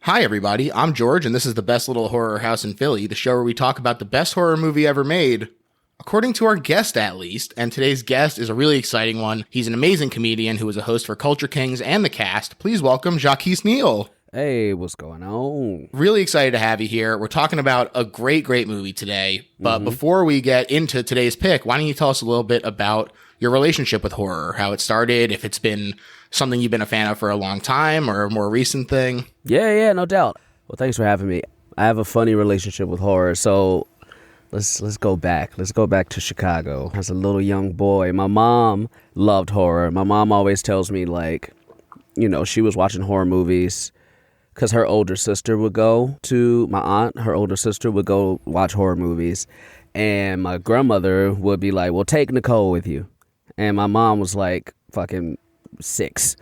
Hi, everybody. I'm George, and this is the best little horror house in Philly, the show where we talk about the best horror movie ever made, according to our guest at least. And today's guest is a really exciting one. He's an amazing comedian who is a host for Culture Kings and The Cast. Please welcome Jacquis Neal. Hey, what's going on? Really excited to have you here. We're talking about a great movie today. But before we get into today's pick, why don't you tell us a little bit about your relationship with horror, how it started, if it's been something you've been a fan of for a long time or a more recent thing? Yeah, no doubt. Well, thanks for having me. I have a funny relationship with horror, so let's go back. Let's go back to Chicago. As a little young boy, my mom loved horror. My mom always tells me, like, you know, she was watching horror movies because her older sister would go to, my aunt, her older sister would go watch horror movies. And my grandmother would be like, well, take Nicole with you. And my mom was like, fucking 6.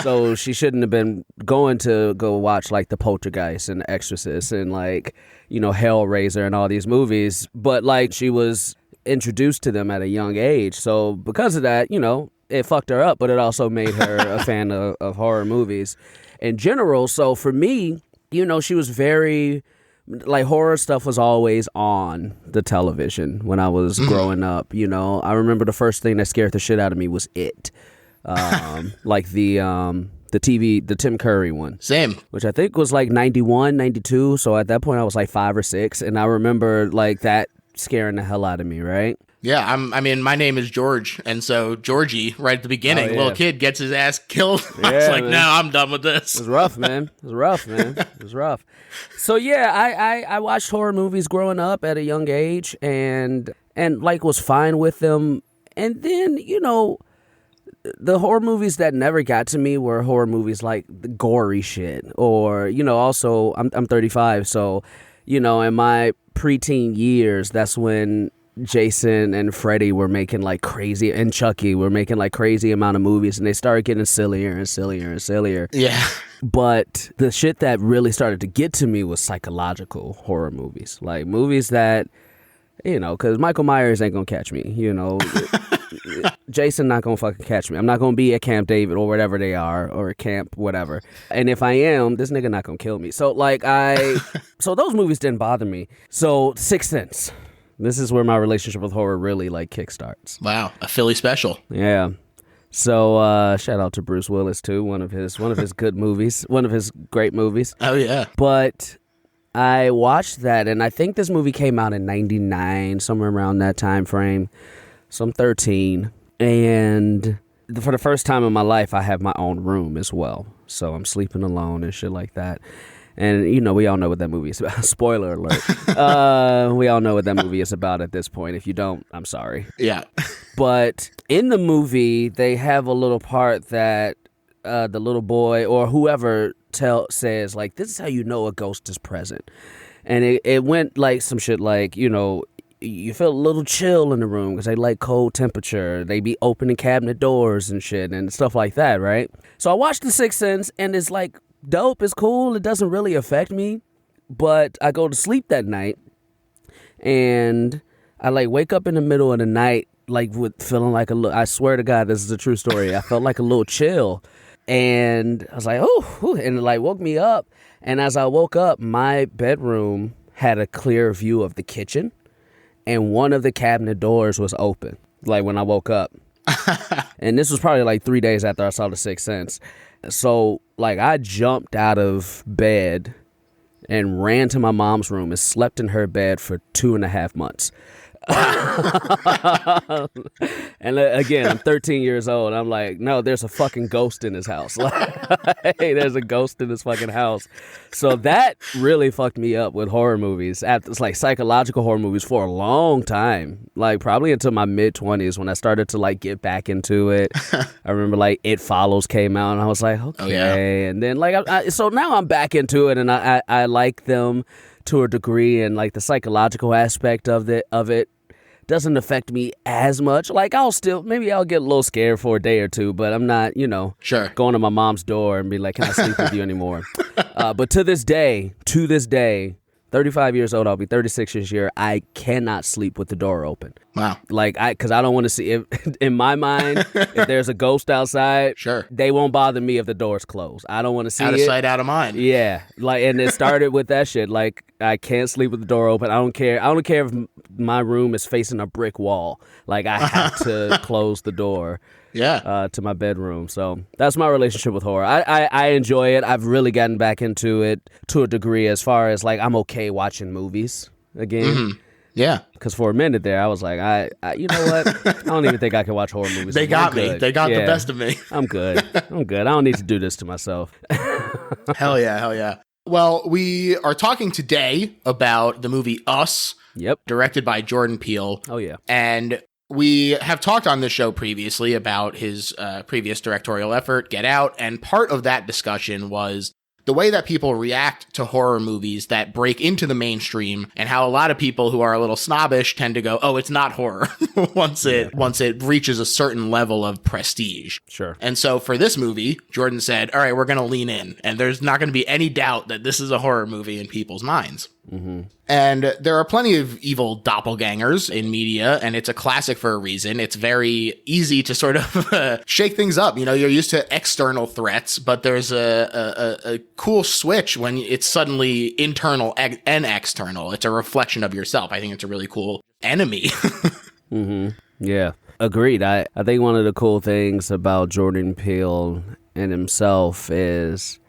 So she shouldn't have been going to go watch like The Poltergeist and The Exorcist and like, you know, Hellraiser and all these movies. But like she was introduced to them at a young age. So because of that, you know, it fucked her up, but it also made her a fan of horror movies in general. So for me, you know, she was very, like, horror stuff was always on the television when I was growing up. You know, I remember the first thing that scared the shit out of me was It. Like the TV, the Tim Curry one. Same. Which I think was like 91, 92. So at that point I was like 5 or 6. And I remember like that scaring the hell out of me, right? Yeah, I mean, my name is George, and so Georgie, right at the beginning, little kid gets his ass killed. I was like, man. No, I'm done with this. It was rough, man. It was rough. So yeah, I watched horror movies growing up at a young age, and like was fine with them. And then, you know, the horror movies that never got to me were horror movies like the gory shit, or, you know, also I'm 35, so, you know, in my preteen years, that's when Jason and Freddy were making like crazy, and Chucky were making like crazy amount of movies, and they started getting sillier and sillier and sillier. Yeah. But the shit that really started to get to me was psychological horror movies, like movies that, you know, because Michael Myers ain't gonna catch me, you know. Jason not gonna fucking catch me. I'm not gonna be at Camp David or whatever they are, or Camp whatever. And if I am, this nigga not gonna kill me. So like so those movies didn't bother me. So Sixth Sense. This is where my relationship with horror really like kickstarts. Wow, a Philly special. Yeah. So shout out to Bruce Willis too, one of his good movies, one of his great movies. Oh yeah. But I watched that, and I think this movie came out in 99, somewhere around that time frame. So I'm 13, and for the first time in my life, I have my own room as well. So I'm sleeping alone and shit like that. And, you know, we all know what that movie is about. Spoiler alert. We all know what that movie is about at this point. If you don't, I'm sorry. Yeah. But in the movie, they have a little part that the little boy or whoever says, like, this is how you know a ghost is present. And it went like some shit like, you know, you feel a little chill in the room because they like cold temperature. They be opening cabinet doors and shit and stuff like that, right? So I watched The Sixth Sense, and it's like dope. It's cool. It doesn't really affect me. But I go to sleep that night, and I like wake up in the middle of the night like with feeling like I swear to God, this is a true story. I felt like a little chill. And I was like, oh, and it like woke me up. And as I woke up, my bedroom had a clear view of the kitchen. And one of the cabinet doors was open, like when I woke up. And this was probably like 3 days after I saw The Sixth Sense. So like I jumped out of bed and ran to my mom's room and slept in her bed for 2.5 months. And again, I'm 13 years old. I'm like, no, there's a fucking ghost in his house. Hey, there's a ghost in this fucking house. So that really fucked me up with horror movies. It's like psychological horror movies for a long time, like probably until my mid-20s when I started to like get back into it. I remember like It Follows came out, and I was like, okay. Oh, yeah. And then like so now I'm back into it, and I like them to a degree, and like the psychological aspect of it doesn't affect me as much. Like maybe I'll get a little scared for a day or two, but I'm not, you know, sure, going to my mom's door and be like, can I sleep with you anymore? But to this day, 35 years old, I'll be 36 this year, I cannot sleep with the door open. Wow. Like, because I don't want to see it. In my mind, if there's a ghost outside, Sure. they won't bother me if the door's closed. I don't want to see it. Out of sight, out of mind. Yeah, like, and it started with that shit. Like, I can't sleep with the door open. I don't care. I don't care if my room is facing a brick wall. Like, I have to close the door. Yeah. To my bedroom. So that's my relationship with horror. I enjoy it. I've really gotten back into it to a degree, as far as like I'm okay watching movies again. Mm-hmm. Yeah. Because for a minute there, I was like, I you know what? I don't even think I can watch horror movies. They got me. They got the best of me. I'm good. I don't need to do this to myself. Hell yeah. Hell yeah. Well, we are talking today about the movie Us. Yep. Directed by Jordan Peele. Oh, yeah. And we have talked on this show previously about his previous directorial effort, Get Out. And part of that discussion was the way that people react to horror movies that break into the mainstream, and how a lot of people who are a little snobbish tend to go, oh, it's not horror once it reaches a certain level of prestige. Sure. And so for this movie, Jordan said, all right, we're going to lean in, and there's not going to be any doubt that this is a horror movie in people's minds. Mm-hmm. And there are plenty of evil doppelgangers in media, and it's a classic for a reason. It's very easy to sort of shake things up. You know, you're used to external threats, but there's a cool switch when it's suddenly internal and external. It's a reflection of yourself. I think it's a really cool enemy. Mm-hmm. Yeah, agreed. I think one of the cool things about Jordan Peele and himself is,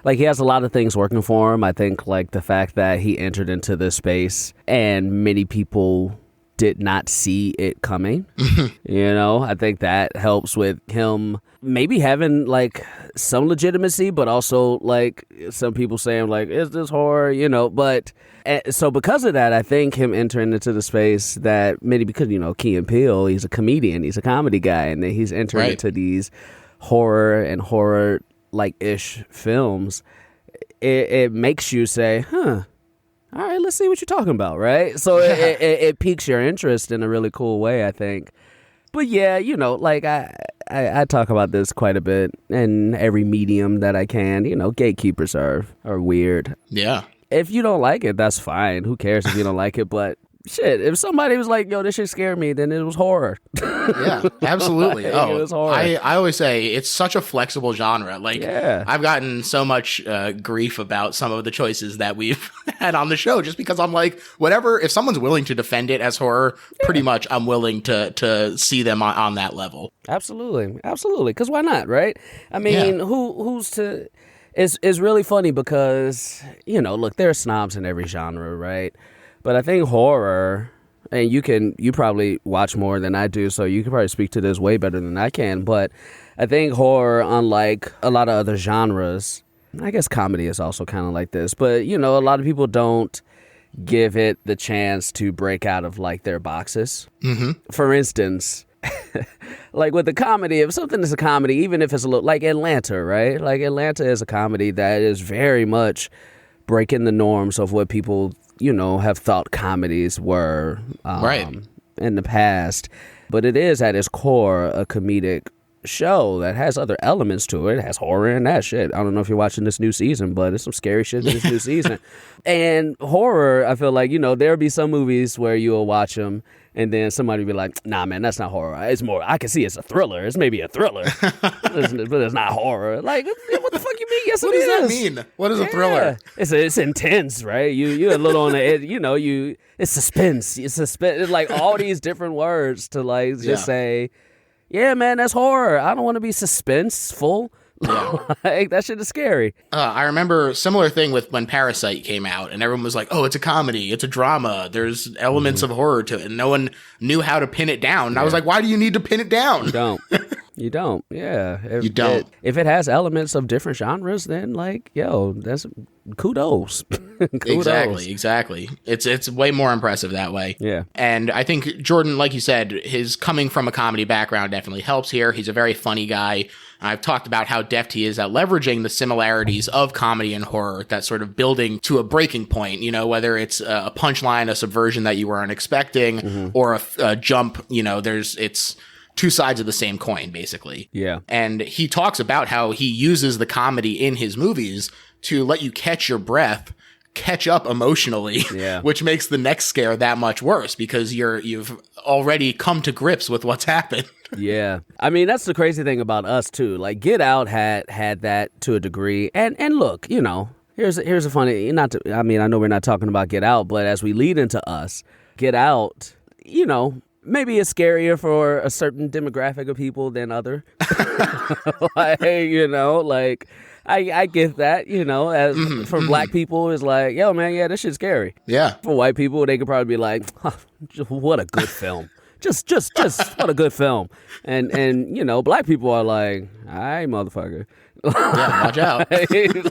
like, he has a lot of things working for him. I think, like, the fact that he entered into this space and many people did not see it coming. You know, I think that helps with him maybe having, like, some legitimacy, but also, like, some people saying, like, is this horror? You know, but so because of that, I think him entering into the space that maybe because, you know, Key and Peele, he's a comedian, he's a comedy guy, and then he's entering into these horror and horror like ish films, it makes you say, all right, let's see what you're talking about, right? So it piques your interest in a really cool way, I think. But yeah, you know, like I talk about this quite a bit in every medium that I can. You know, gatekeepers are weird. Yeah. If you don't like it, that's fine. Who cares if you don't like it? But shit, if somebody was like, yo, this shit scared me, then it was horror. Yeah, absolutely. Like, it was horror. I always say it's such a flexible genre. Like, I've gotten so much grief about some of the choices that we've had on the show just because I'm like, whatever, if someone's willing to defend it as horror, pretty much I'm willing to see them on that level. Absolutely. Because why not, right? I mean, who's to... It's really funny because, you know, look, there are snobs in every genre, right? But I think horror, and you probably watch more than I do, so you can probably speak to this way better than I can. But I think horror, unlike a lot of other genres, I guess comedy is also kind of like this. But, you know, a lot of people don't give it the chance to break out of, like, their boxes. Mm-hmm. For instance, like with the comedy, if something is a comedy, even if it's a little, like Atlanta, right? Like Atlanta is a comedy that is very much breaking the norms of what people, you know, have thought comedies were in the past. But it is at its core a comedic show that has other elements to it. It has horror and that shit. I don't know if you're watching this new season, but there's some scary shit in this new season. And horror, I feel like, you know, there'll be some movies where you'll watch them and then somebody will be like, nah, man, that's not horror. It's more, I can see it's a thriller. It's maybe a thriller, but it's not horror. Like, what the fuck you mean? Yes, what does that mean? What is a thriller? It's intense, right? You're a little on the edge, you know, it's suspense. It's suspense. Like all these different words to like just say, yeah, man, that's horror. I don't want to be suspenseful. Yeah. Like, that shit is scary. I remember similar thing with when Parasite came out, and everyone was like, oh, it's a comedy, it's a drama, there's elements of horror to it, and no one knew how to pin it down. And I was like, why do you need to pin it down? You don't. Yeah. You don't. If it has elements of different genres, then like, yo, that's kudos. Kudos. Exactly. It's way more impressive that way. Yeah. And I think Jordan, like you said, his coming from a comedy background definitely helps here. He's a very funny guy. I've talked about how deft he is at leveraging the similarities of comedy and horror, that sort of building to a breaking point, you know, whether it's a punchline, a subversion that you weren't expecting, or a jump, you know, it's two sides of the same coin, basically. Yeah. And he talks about how he uses the comedy in his movies to let you catch your breath, catch up emotionally, which makes the next scare that much worse because you've already come to grips with what's happened. Yeah. I mean, that's the crazy thing about Us, too. Like, Get Out had that to a degree. And look, you know, here's a funny, I know we're not talking about Get Out, but as we lead into Us, Get Out, you know, maybe it's scarier for a certain demographic of people than other. Like, you know, like, I get that, you know, as for black people, it's like, yo, man, yeah, this shit's scary. Yeah. For white people, they could probably be like, what a good film. Just what a good film. And you know, black people are like, all right, motherfucker. Yeah, watch out.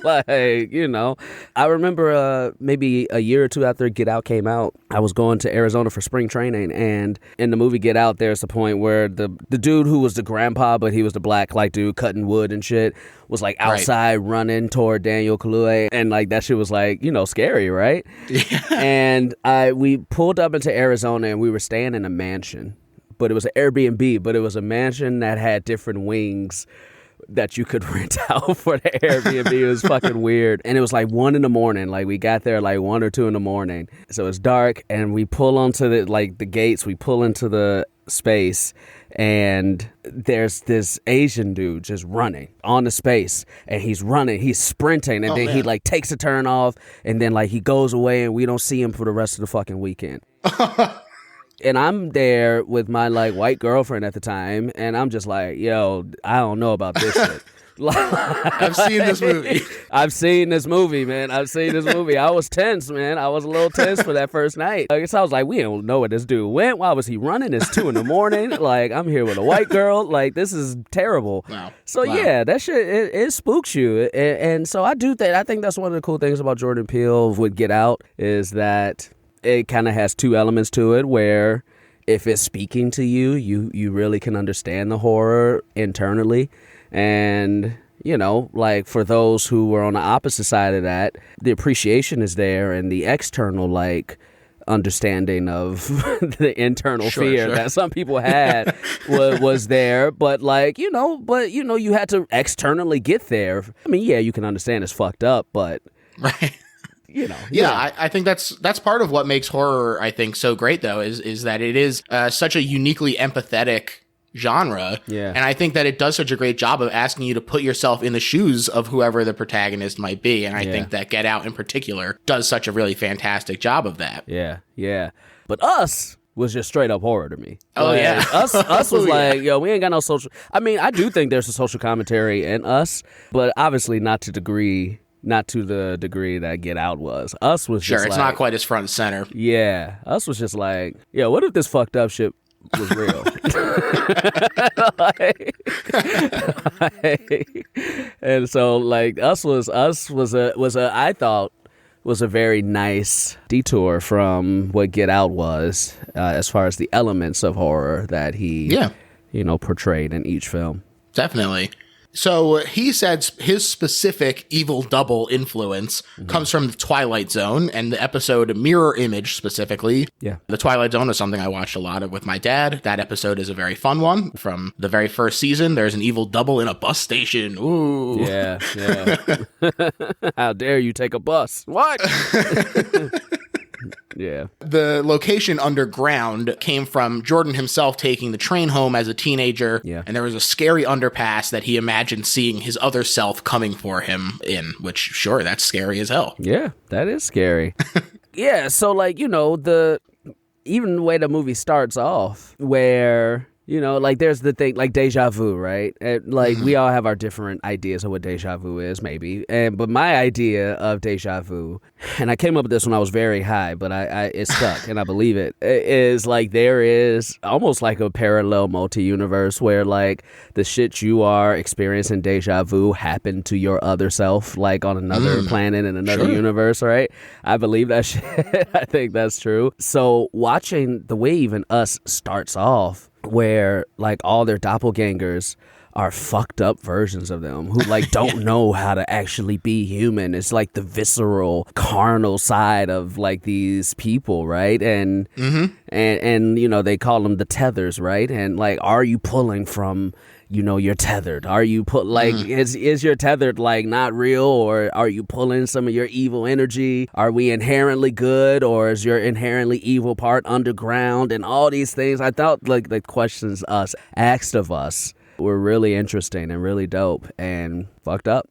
Like, you know, I remember maybe a year or two after Get Out came out, I was going to Arizona for spring training, and in the movie Get Out, there's a point where the dude who was the grandpa, but he was the black like dude cutting wood and shit, was like outside running toward Daniel Kaluuya, and like that shit was like, you know, scary, right? Yeah. And we pulled up into Arizona, and we were staying in a mansion, but it was an Airbnb, but it was a mansion that had different wings that you could rent out for the Airbnb. It was fucking weird. And it was like 1 a.m. Like we got there like 1 or 2 a.m. So it's dark, and we pull onto the gates. We pull into the space, and there's this Asian dude just running on the space, and he's running, he's sprinting, and then he like takes a turn off, and then like he goes away, and we don't see him for the rest of the fucking weekend. And I'm there with my like white girlfriend at the time, and I'm just like, yo, I don't know about this shit. I've seen this movie. I've seen this movie, man. I've seen this movie. I was tense, man. I was a little tense for that first night. I guess I was like, we don't know where this dude went. Why was he running? It's 2 a.m. Like, I'm here with a white girl. Like, this is terrible. Wow. So, yeah, that shit, it spooks you. And so I think that's one of the cool things about Jordan Peele with Get Out is that it kind of has two elements to it where if it's speaking to you, you really can understand the horror internally. And, you know, like for those who were on the opposite side of that, the appreciation is there, and the external, like, understanding of the internal fear that some people had was there. But, like, you had to externally get there. I mean, yeah, you can understand it's fucked up, but... Right. You know, I think that's part of what makes horror, I think, so great, though, is that it is such a uniquely empathetic genre. Yeah. And I think that it does such a great job of asking you to put yourself in the shoes of whoever the protagonist might be. And I think that Get Out in particular does such a really fantastic job of that. Yeah, yeah. But Us was just straight up horror to me. Oh, like, yeah. Us was like, yo, we ain't got no social... I mean, I do think there's a social commentary in Us, but obviously not to the degree that Get Out was. Us was just it's not quite as front and center. Yeah. Us was just like, yo, what if this fucked up shit was real? And so like Us was I thought was a very nice detour from what Get Out was, as far as the elements of horror that he portrayed in each film. Definitely. So he said his specific evil double influence comes from the Twilight Zone and the episode Mirror Image specifically. Yeah. The Twilight Zone is something I watched a lot of with my dad. That episode is a very fun one. From the very first season, there's an evil double in a bus station. Ooh. Yeah, yeah. How dare you take a bus? What? Yeah. The location underground came from Jordan himself taking the train home as a teenager. Yeah. And there was a scary underpass that he imagined seeing his other self coming for him in, which, sure, that's scary as hell. Yeah, that is scary. Yeah, so, like, you know, even the way the movie starts off, where... You know, like there's the thing, like deja vu, right? Like we all have our different ideas of what deja vu is, maybe. But my idea of deja vu, and I came up with this when I was very high, but it stuck, and I believe it, is like there is almost like a parallel multi-universe where like the shit you are experiencing deja vu happened to your other self, like on another planet in another universe, right? I believe that shit. I think that's true. So watching the way even Us starts off, where like all their doppelgangers are fucked up versions of them who like don't know how to actually be human. It's like the visceral, carnal side of like these people, right? And and you know, they call them the tethers, right? And like, are you pulling from, you know, you're tethered? Are you is your tethered like not real, or are you pulling some of your evil energy? Are we inherently good, or is your inherently evil part underground? And all these things, I thought like the questions us asked of us were really interesting and really dope and fucked up.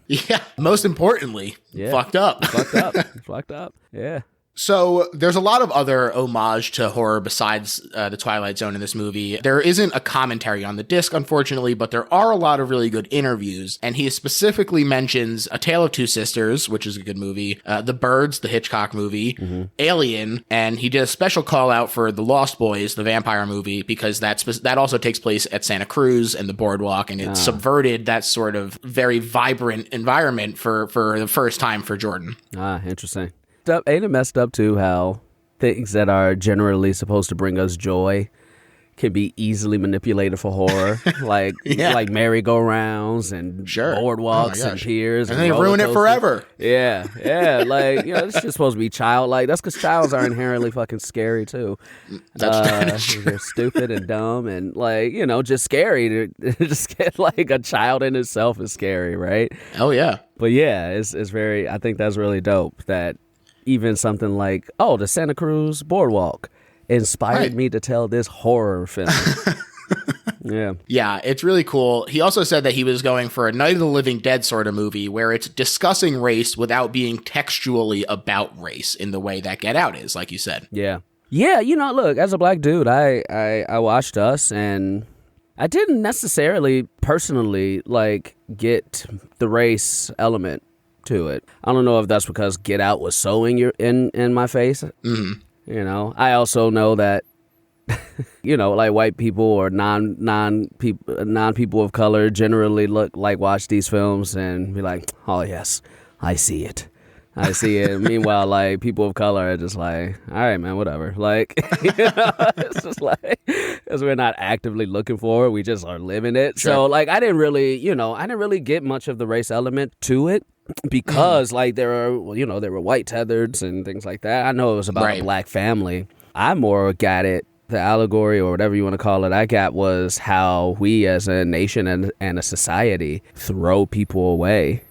Yeah. Most importantly, fucked up. Fucked up. Yeah. So there's a lot of other homage to horror besides the Twilight Zone in this movie. There isn't a commentary on the disc, unfortunately, but there are a lot of really good interviews. And he specifically mentions A Tale of Two Sisters, which is a good movie, The Birds, the Hitchcock movie, Alien, and he did a special call out for The Lost Boys, the vampire movie, because that also takes place at Santa Cruz and the boardwalk, and it subverted that sort of very vibrant environment for the first time for Jordan. Interesting. Ain't it messed up too how things that are generally supposed to bring us joy can be easily manipulated for horror, like like merry-go-rounds and boardwalks and piers, and they ruin it forever. Yeah, like, you know, it's just supposed to be childlike. That's because childs are inherently fucking scary too. That's true. They're stupid and dumb and like, you know, just scary. Just get like a child in itself is scary, right? Oh yeah. But yeah, it's very. I think that's really dope that even something like, the Santa Cruz Boardwalk inspired me to tell this horror film. Yeah, it's really cool. He also said that he was going for a Night of the Living Dead sort of movie where it's discussing race without being textually about race in the way that Get Out is, like you said. Yeah, you know, look, as a black dude, I watched Us, and I didn't necessarily personally like get the race element to it. I don't know if that's because Get Out was so in my face. You know, I also know that you know, like white people or non people of color generally watch these films and be like, oh yes, I see it. Meanwhile, like people of color are just like, all right, man, whatever. Like, you know, it's just like, because we're not actively looking for it, we just are living it. Sure. So like, I didn't really get much of the race element to it. Because like there were white tethereds and things like that. I know it was about a black family. I more got it, the allegory or whatever you want to call it, I got was how we as a nation and a society throw people away.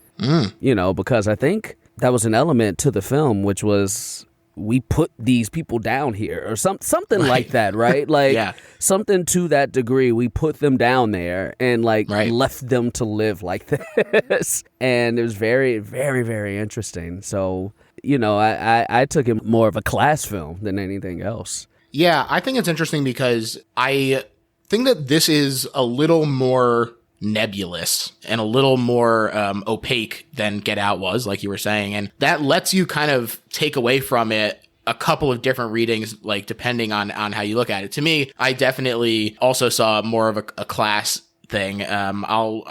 You know, because I think that was an element to the film, which was we put these people down here or something like that, right? Like something to that degree. We put them down there and like left them to live like this. And it was very, very, very interesting. So, you know, I took it more of a class film than anything else. Yeah, I think it's interesting because I think that this is a little more nebulous and a little more opaque than Get Out was, like you were saying, and that lets you kind of take away from it a couple of different readings, like depending on how you look at it. To me, I definitely also saw more of a class thing. I'll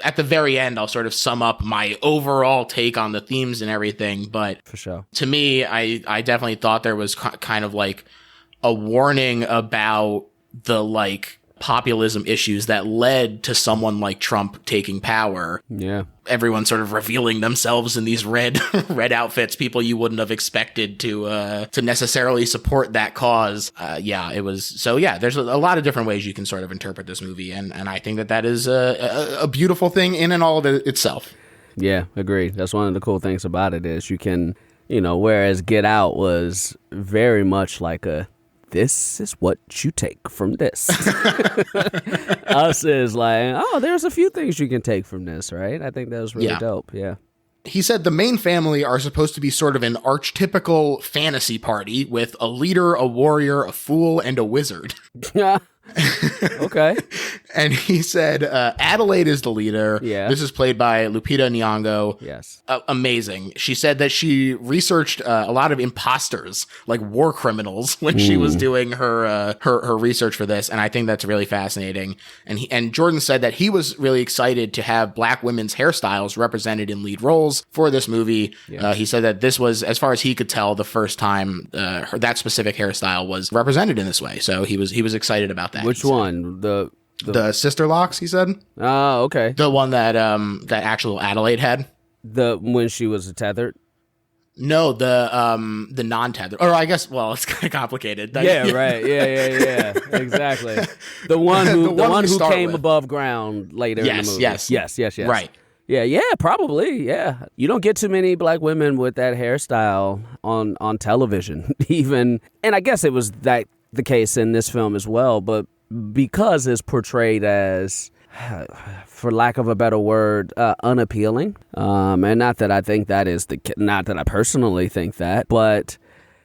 at the very end, I'll sort of sum up my overall take on the themes and everything, but for sure, to me, I definitely thought there was kind of like a warning about the like populism issues that led to someone like Trump taking power. Yeah. Everyone sort of revealing themselves in these red outfits, people you wouldn't have expected to necessarily support that cause. It was so. Yeah, there's a lot of different ways you can sort of interpret this movie, and I think that is a beautiful thing in and all of it itself. Yeah, agreed. That's one of the cool things about it is you can, you know, whereas Get Out was very much like this is what you take from this. Us is like, there's a few things you can take from this, right? I think that was really dope. Yeah. He said the main family are supposed to be sort of an archetypical fantasy party with a leader, a warrior, a fool, and a wizard. Yeah. Okay. And he said Adelaide is the leader. Yeah. This is played by Lupita Nyong'o. Yes. Amazing. She said that she researched a lot of imposters, like war criminals, when she was doing her research for this, and I think that's really fascinating. And Jordan said that he was really excited to have black women's hairstyles represented in lead roles for this movie. Yeah. He said that this was, as far as he could tell, the first time that specific hairstyle was represented in this way. So he was excited about that. Which one? The The sister locks, he said. Oh, okay. The one that that actual Adelaide had. When she was tethered. No, the non-tethered. Or I guess, well, it's kind of complicated. Yeah, right. Yeah. Exactly. The one who came with. Above ground later in the movie. Yes. Right. Yeah, probably. Yeah. You don't get too many black women with that hairstyle on television, even. And I guess it was the case in this film as well, but because it's portrayed as, for lack of a better word, unappealing. And not that I think that is not that I personally think that, but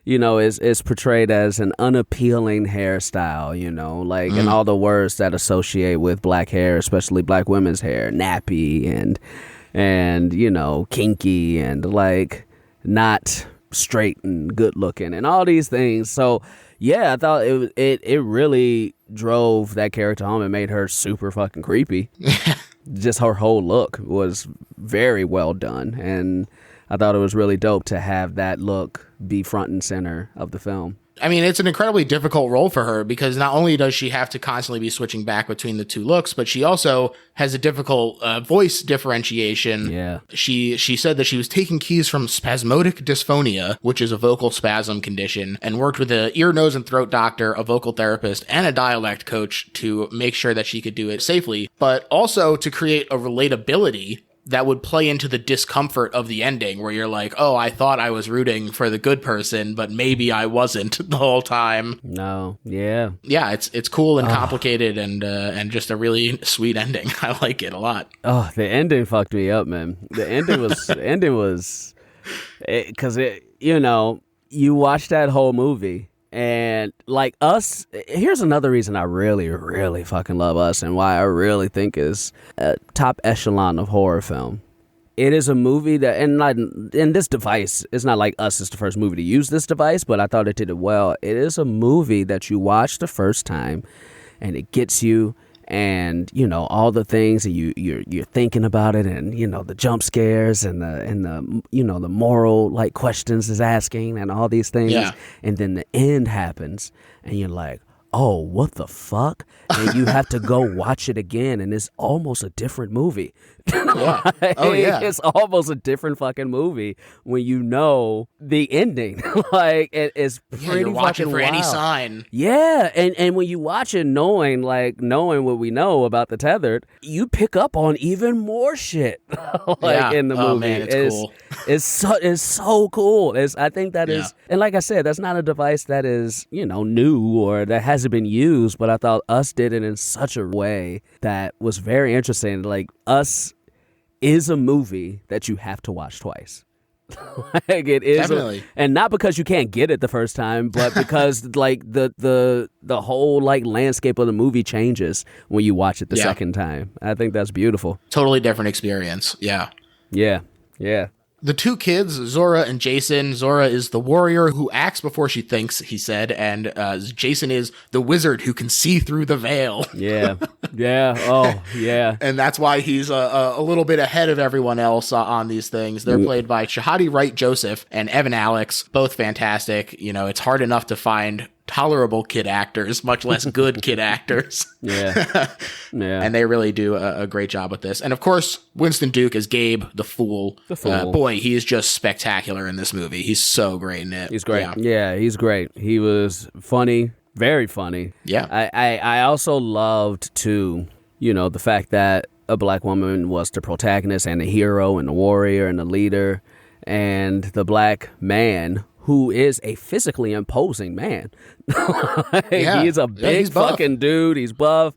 is portrayed as an unappealing hairstyle, and all the words that associate with black hair, especially black women's hair, nappy and kinky and like not straight and good looking and all these things. So yeah, I thought it really drove that character home and made her super fucking creepy. Just her whole look was very well done, and I thought it was really dope to have that look be front and center of the film. I mean, it's an incredibly difficult role for her because not only does she have to constantly be switching back between the two looks, but she also has a difficult voice differentiation. Yeah. She said that she was taking keys from spasmodic dysphonia, which is a vocal spasm condition, and worked with an ear, nose, and throat doctor, a vocal therapist, and a dialect coach to make sure that she could do it safely, but also to create a relatability that would play into the discomfort of the ending where you're like, oh, I thought I was rooting for the good person, but maybe I wasn't the whole time. No. Yeah. Yeah, it's cool and complicated and just a really sweet ending. I like it a lot. Oh, the ending fucked me up, man. The ending was because you watch that whole movie. And like Us, here's another reason I really, really fucking love Us and why I really think is a top echelon of horror film. It is a movie that, and this device, it's not like Us is the first movie to use this device, but I thought it did it well. It is a movie that you watch the first time and it gets you, and all the things that you're thinking about it, and the jump scares and the the moral like questions is asking and all these things. Yeah. And then the end happens and you're like, oh, what the fuck? And you have to go watch it again, and it's almost a different movie. Yeah. Oh, yeah. It's almost a different fucking movie when you know the ending. Like, it's pretty you're watching fucking for wild. any sign. Yeah, and when you watch it knowing what we know about the tethered, you pick up on even more shit in the movie. Oh, man, it's cool. It's so cool. I think that is, and like I said, that's not a device that is, new or that hasn't been used, but I thought Us did it in such a way that was very interesting. Like, Us is a movie that you have to watch twice. Like, it is, definitely. And not because you can't get it the first time, but because like the whole like landscape of the movie changes when you watch it the second time. I think that's beautiful. Totally different experience. Yeah. Yeah. The two kids, Zora and Jason. Zora is the warrior who acts before she thinks, he said, and Jason is the wizard who can see through the veil. Yeah. Oh, yeah. And that's why he's a little bit ahead of everyone else on these things. They're played by Shahadi Wright Joseph and Evan Alex, both fantastic. It's hard enough to find tolerable kid actors, much less good kid actors. Yeah. And they really do a great job with this. And of course, Winston Duke as Gabe, the fool. Boy, he is just spectacular in this movie. He's so great in it. He's great. Yeah, he's great. He was funny, very funny. Yeah. I also loved, too, the fact that a black woman was the protagonist and the hero and the warrior and the leader, and the black man who is a physically imposing man. He's a big fucking dude. He's buff.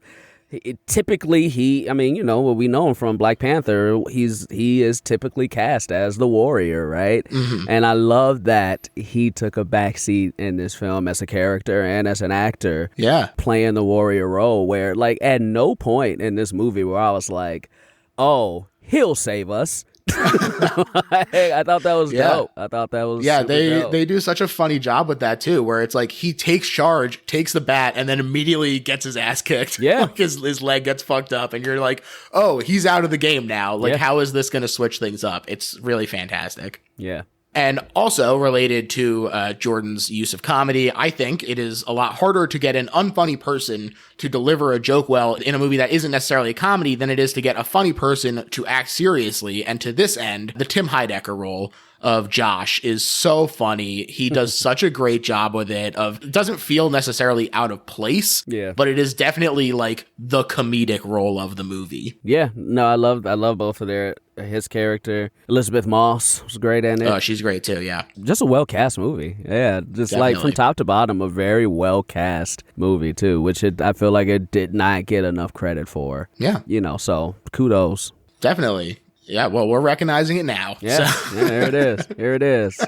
Typically, what we know him from Black Panther, he is typically cast as the warrior, right? Mm-hmm. And I love that he took a backseat in this film as a character and as an actor, playing the warrior role, where like at no point in this movie where I was like, oh, he'll save us. I thought that was dope. I thought that was dope. They do such a funny job with that too, where it's like he takes charge, takes the bat, and then immediately gets his ass kicked. Yeah. Like his leg gets fucked up, and you're like, oh, he's out of the game now. Like, how is this going to switch things up? It's really fantastic. Yeah. And also related to Jordan's use of comedy, I think it is a lot harder to get an unfunny person to deliver a joke well in a movie that isn't necessarily a comedy than it is to get a funny person to act seriously. And to this end, the Tim Heidecker role of Josh is so funny. He does such a great job with it. It doesn't feel necessarily out of place, but it is definitely like the comedic role of the movie. Yeah, no, I love both of his character. Elizabeth Moss was great in it. Oh, she's great too, yeah. Just a well-cast movie. Yeah, just Definitely. like from top to bottom, a very well-cast movie too, which I feel like it did not get enough credit for. Yeah. So kudos. Definitely. Yeah, well, we're recognizing it now. Yeah, So. yeah, there it is. Here it is.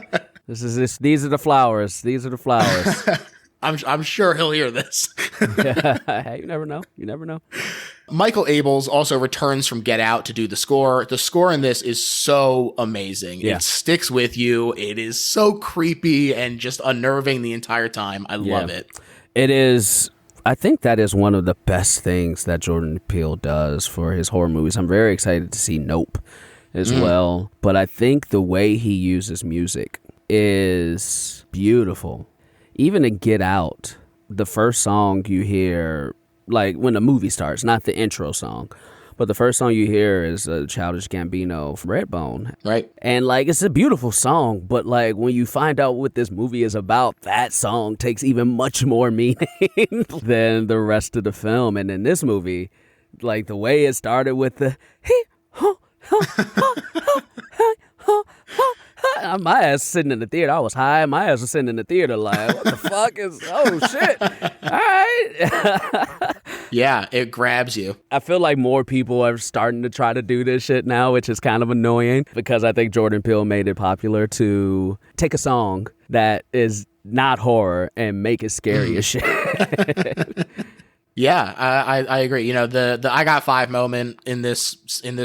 These are the flowers. These are the flowers. I'm sure he'll hear this. Hey, you never know. You never know. Michael Abels also returns from Get Out to do the score. The score in this is so amazing. Yeah. It sticks with you. It is so creepy and just unnerving the entire time. I love it. It is. I think that is one of the best things that Jordan Peele does for his horror movies. I'm very excited to see Nope as well. But I think the way he uses music is beautiful. Even in Get Out, the first song you hear, like when the movie starts, not the intro song, but the first song you hear is Childish Gambino from Redbone. Right. And like, it's a beautiful song, but like when you find out what this movie is about, that song takes even much more meaning than the rest of the film. And in this movie, like the way it started with the my ass sitting in the theater. I was high. My ass was sitting in the theater like, what the fuck is, oh shit. All right. Yeah, it grabs you. I feel like more people are starting to try to do this shit now, which is kind of annoying because I think Jordan Peele made it popular to take a song that is not horror and make it scary as shit. Yeah, I agree. You know, the I Got Five moment in this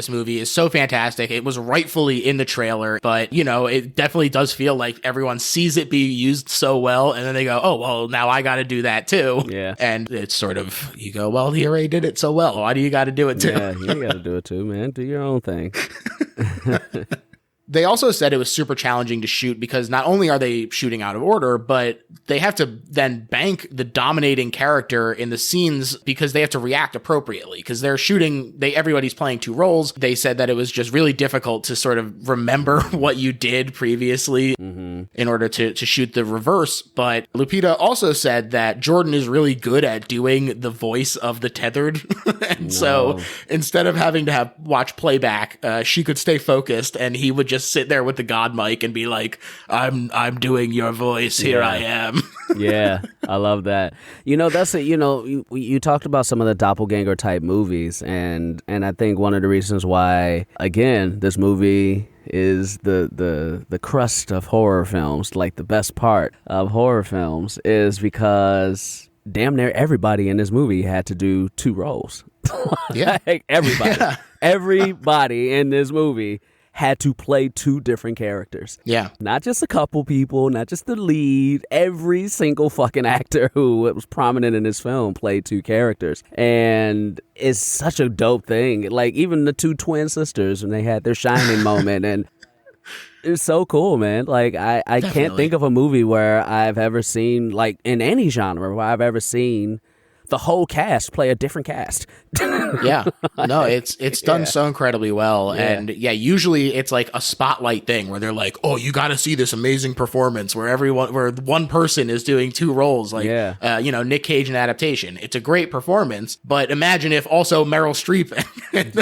movie is so fantastic. It was rightfully in the trailer, but you know, it definitely does feel like everyone sees it be used so well, and then they go, "Oh, well, now I got to do that too." Yeah, and it's sort of you go, "Well, he already did it so well. Why do you got to do it too?" Yeah, you got to do it too, man. Do your own thing. They also said it was super challenging to shoot because not only are they shooting out of order, but they have to then bank the dominating character in the scenes because they have to react appropriately because they're shooting, everybody's playing two roles. They said that it was just really difficult to sort of remember what you did previously in order to shoot the reverse. But Lupita also said that Jordan is really good at doing the voice of the tethered. And so instead of having to watch playback, she could stay focused and he would just sit there with the God mic and be like, I'm doing your voice. Here I am. Yeah, I love that. You know, that's it. You know, you talked about some of the doppelganger type movies, and I think one of the reasons why, again, this movie is the crust of horror films, like the best part of horror films, is because damn near everybody in this movie had to do two roles. Yeah, like everybody, everybody in this movie had to play two different characters. Yeah. Not just a couple people, not just the lead. Every single fucking actor who was prominent in this film played two characters. And it's such a dope thing. Like, even the two twin sisters, when they had their shining moment. And it's so cool, man. Like, I can't think of a movie where I've ever seen, like, in any genre, where I've ever seen the whole cast play a different cast. Yeah. No, it's done so incredibly well. Yeah. And yeah, usually it's like a spotlight thing where they're like, oh, you got to see this amazing performance where one person is doing two roles. Like, you know, Nick Cage in Adaptation. It's a great performance, but imagine if also Meryl Streep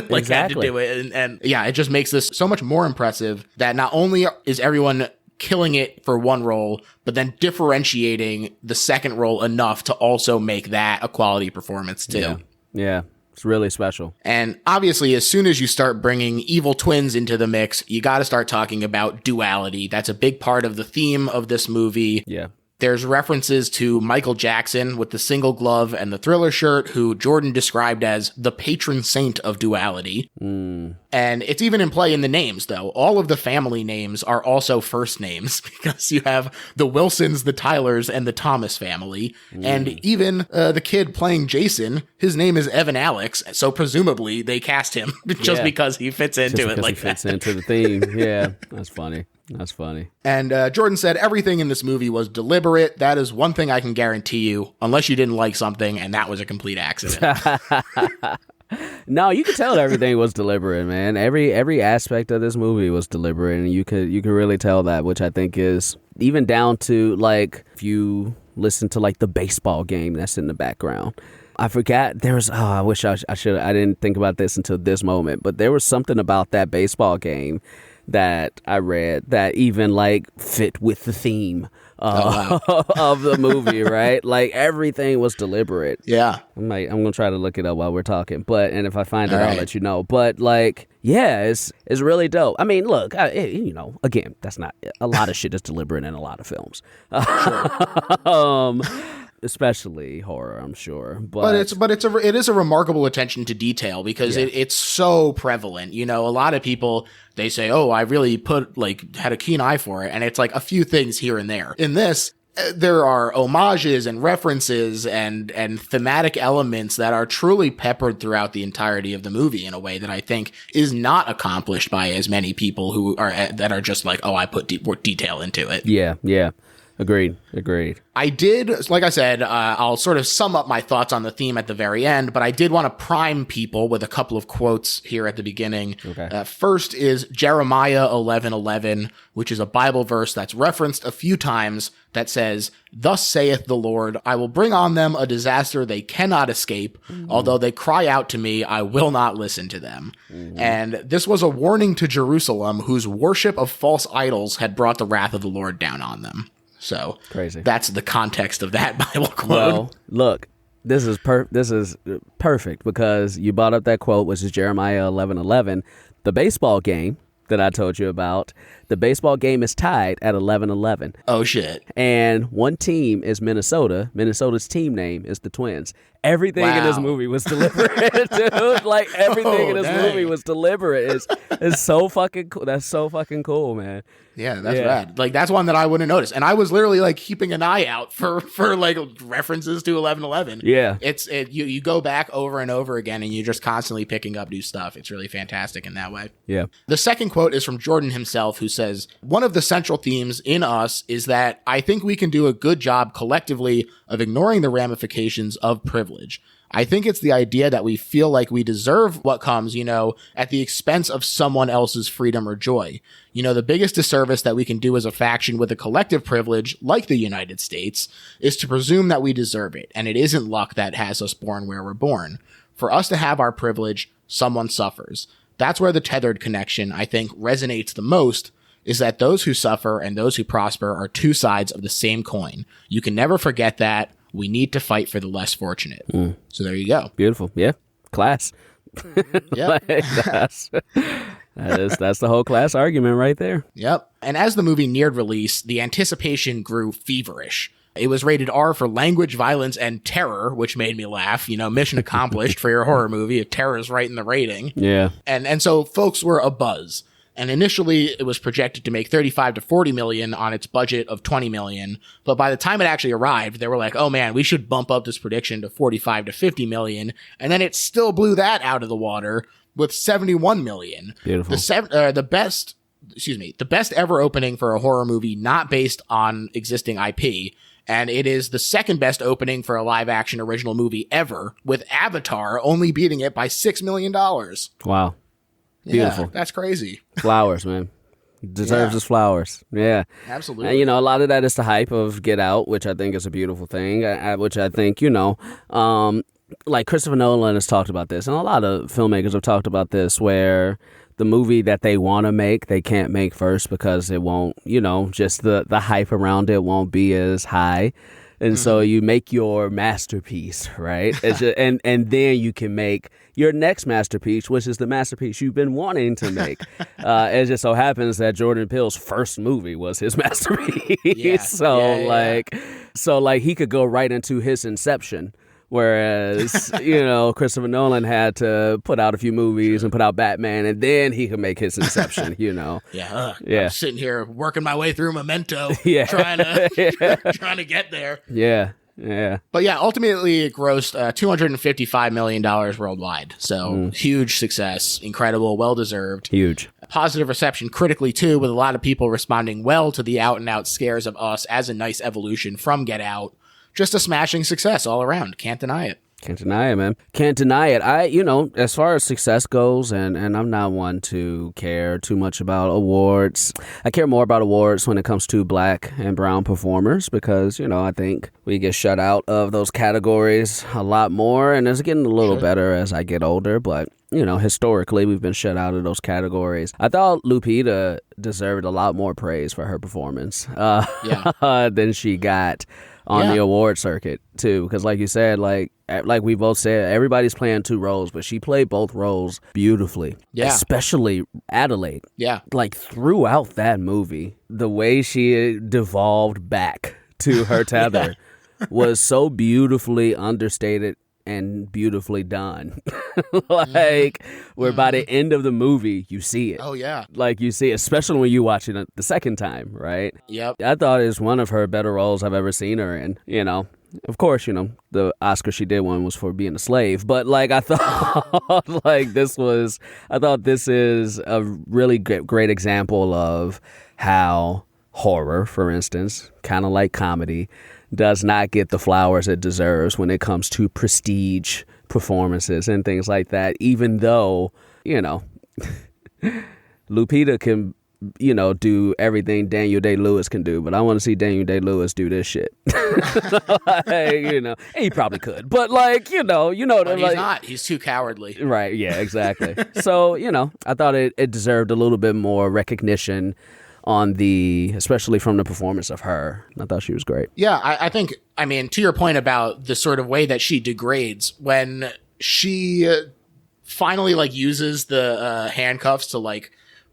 like had to do it. And yeah, it just makes this so much more impressive that not only is everyone killing it for one role, but then differentiating the second role enough to also make that a quality performance too. Yeah. It's really special. And obviously, as soon as you start bringing evil twins into the mix, you got to start talking about duality. That's a big part of the theme of this movie. Yeah. There's references to Michael Jackson with the single glove and the Thriller shirt, who Jordan described as the patron saint of duality. And it's even in play in the names, though. All of the family names are also first names because you have the Wilsons, the Tylers, and the Thomas family. And even the kid playing Jason, his name is Evan Alex. So presumably they cast him just because he fits into it like that. Fits into the theme. Yeah, that's funny. That's funny. And Jordan said, everything in this movie was deliberate. That is one thing I can guarantee you, unless you didn't like something, and that was a complete accident. No, you could tell everything was deliberate, man. Every aspect of this movie was deliberate, and you could really tell that, which I think is even down to, like, if you listen to, like, the baseball game that's in the background. I forgot there was, I wish I didn't think about this until this moment, but there was something about that baseball game that I read that even, like, fit with the theme of the movie, right? Like, everything was deliberate. Yeah. I'm gonna try to look it up while we're talking, and if I find it, I'll let you know. But, like, yeah, it's really dope. I mean, look, again, that's not a lot of shit is deliberate in a lot of films. Especially horror, I'm sure. But it is a remarkable attention to detail because it's so prevalent. A lot of people, they say, oh, I really had a keen eye for it. And it's like a few things here and there. In this, there are homages and references and thematic elements that are truly peppered throughout the entirety of the movie in a way that I think is not accomplished by as many people who are just like, oh, I put more detail into it. Yeah. Agreed. I did, like I said, I'll sort of sum up my thoughts on the theme at the very end, but I did want to prime people with a couple of quotes here at the beginning. Okay. First is Jeremiah 11:11, which is a Bible verse that's referenced a few times that says, "Thus saith the Lord, I will bring on them a disaster they cannot escape. Although they cry out to me, I will not listen to them." And this was a warning to Jerusalem, whose worship of false idols had brought the wrath of the Lord down on them. So crazy. That's the context of that Bible quote. Well, look, this is perfect because you brought up that quote, which is Jeremiah 11:11. The baseball game that I told you about, the baseball game is tied at 11-11. Oh, shit. And one team is Minnesota. Minnesota's team name is the Twins. Everything in this movie was deliberate, dude. Like, everything in this movie was deliberate. It's so fucking cool. That's so fucking cool, man. Yeah, that's rad. Like, that's one that I wouldn't notice. And I was literally, like, keeping an eye out for like, references to 11:11. Yeah. You go back over and over again, and you're just constantly picking up new stuff. It's really fantastic in that way. Yeah. The second quote is from Jordan himself, who says, "One of the central themes in Us is that I think we can do a good job collectively of ignoring the ramifications of privilege. I think it's the idea that we feel like we deserve what comes, at the expense of someone else's freedom or joy. The biggest disservice that we can do as a faction with a collective privilege, like the United States, is to presume that we deserve it, and it isn't luck that has us born where we're born. For us to have our privilege, someone suffers. That's where the tethered connection, I think, resonates the most, is that those who suffer and those who prosper are two sides of the same coin. You can never forget that. We need to fight for the less fortunate." So there you go. Beautiful. Yeah. Class. Yeah. That's the whole class argument right there. Yep. And as the movie neared release, the anticipation grew feverish. It was rated R for language, violence, and terror, which made me laugh. Mission accomplished for your horror movie if terror is right in the rating. Yeah. And so folks were abuzz. And initially, it was projected to make 35 to 40 million on its budget of 20 million. But by the time it actually arrived, they were like, oh man, we should bump up this prediction to 45 to 50 million. And then it still blew that out of the water with 71 million. Beautiful. The best ever opening for a horror movie not based on existing IP. And it is the second best opening for a live action original movie ever, with Avatar only beating it by $6 million. Wow. Beautiful. Yeah, that's crazy. Flowers, man. Deserves his flowers. Yeah. Absolutely. And, a lot of that is the hype of Get Out, which I think is a beautiful thing, which I think, like Christopher Nolan has talked about this, and a lot of filmmakers have talked about this, where the movie that they want to make, they can't make first because it won't, just the hype around it won't be as high. And so you make your masterpiece, right? And then you can make your next masterpiece, which is the masterpiece you've been wanting to make. It just so happens that Jordan Peele's first movie was his masterpiece. Yeah. So he could go right into his Inception. Whereas, Christopher Nolan had to put out a few movies and put out Batman, and then he could make his Inception, Yeah. I'm sitting here working my way through Memento, trying to get there. Yeah. But yeah, ultimately it grossed $255 million worldwide. So huge success, incredible, well-deserved. Huge. Positive reception critically, too, with a lot of people responding well to the out-and-out scares of Us as a nice evolution from Get Out. Just a smashing success all around. Can't deny it. Can't deny it, man. Can't deny it. As far as success goes, and I'm not one to care too much about awards. I care more about awards when it comes to black and brown performers because, I think we get shut out of those categories a lot more, and it's getting a little better as I get older, but historically, we've been shut out of those categories. I thought Lupita deserved a lot more praise for her performance than she got on the award circuit, too. Because like you said, like we both said, everybody's playing two roles, but she played both roles beautifully. Yeah. Especially Adelaide. Yeah. Like throughout that movie, the way she devolved back to her tether was so beautifully understated and beautifully done. Where by the end of the movie, you see it. Oh, yeah. Like you see it, especially when you watch it the second time, right? Yep. I thought it was one of her better roles I've ever seen her in, Of course, the Oscar she did one was for being a slave, but I thought this is a really great example of how horror, for instance, kind of like comedy, does not get the flowers it deserves when it comes to prestige performances and things like that, even though, Lupita can, do everything Daniel Day-Lewis can do, but I want to see Daniel Day-Lewis do this shit. And he probably could, but but he's not. He's too cowardly. Right, yeah, exactly. So, I thought it deserved a little bit more recognition especially from the performance of her. I thought she was great. Yeah, I think, to your point about the sort of way that she degrades, when she finally uses the handcuffs to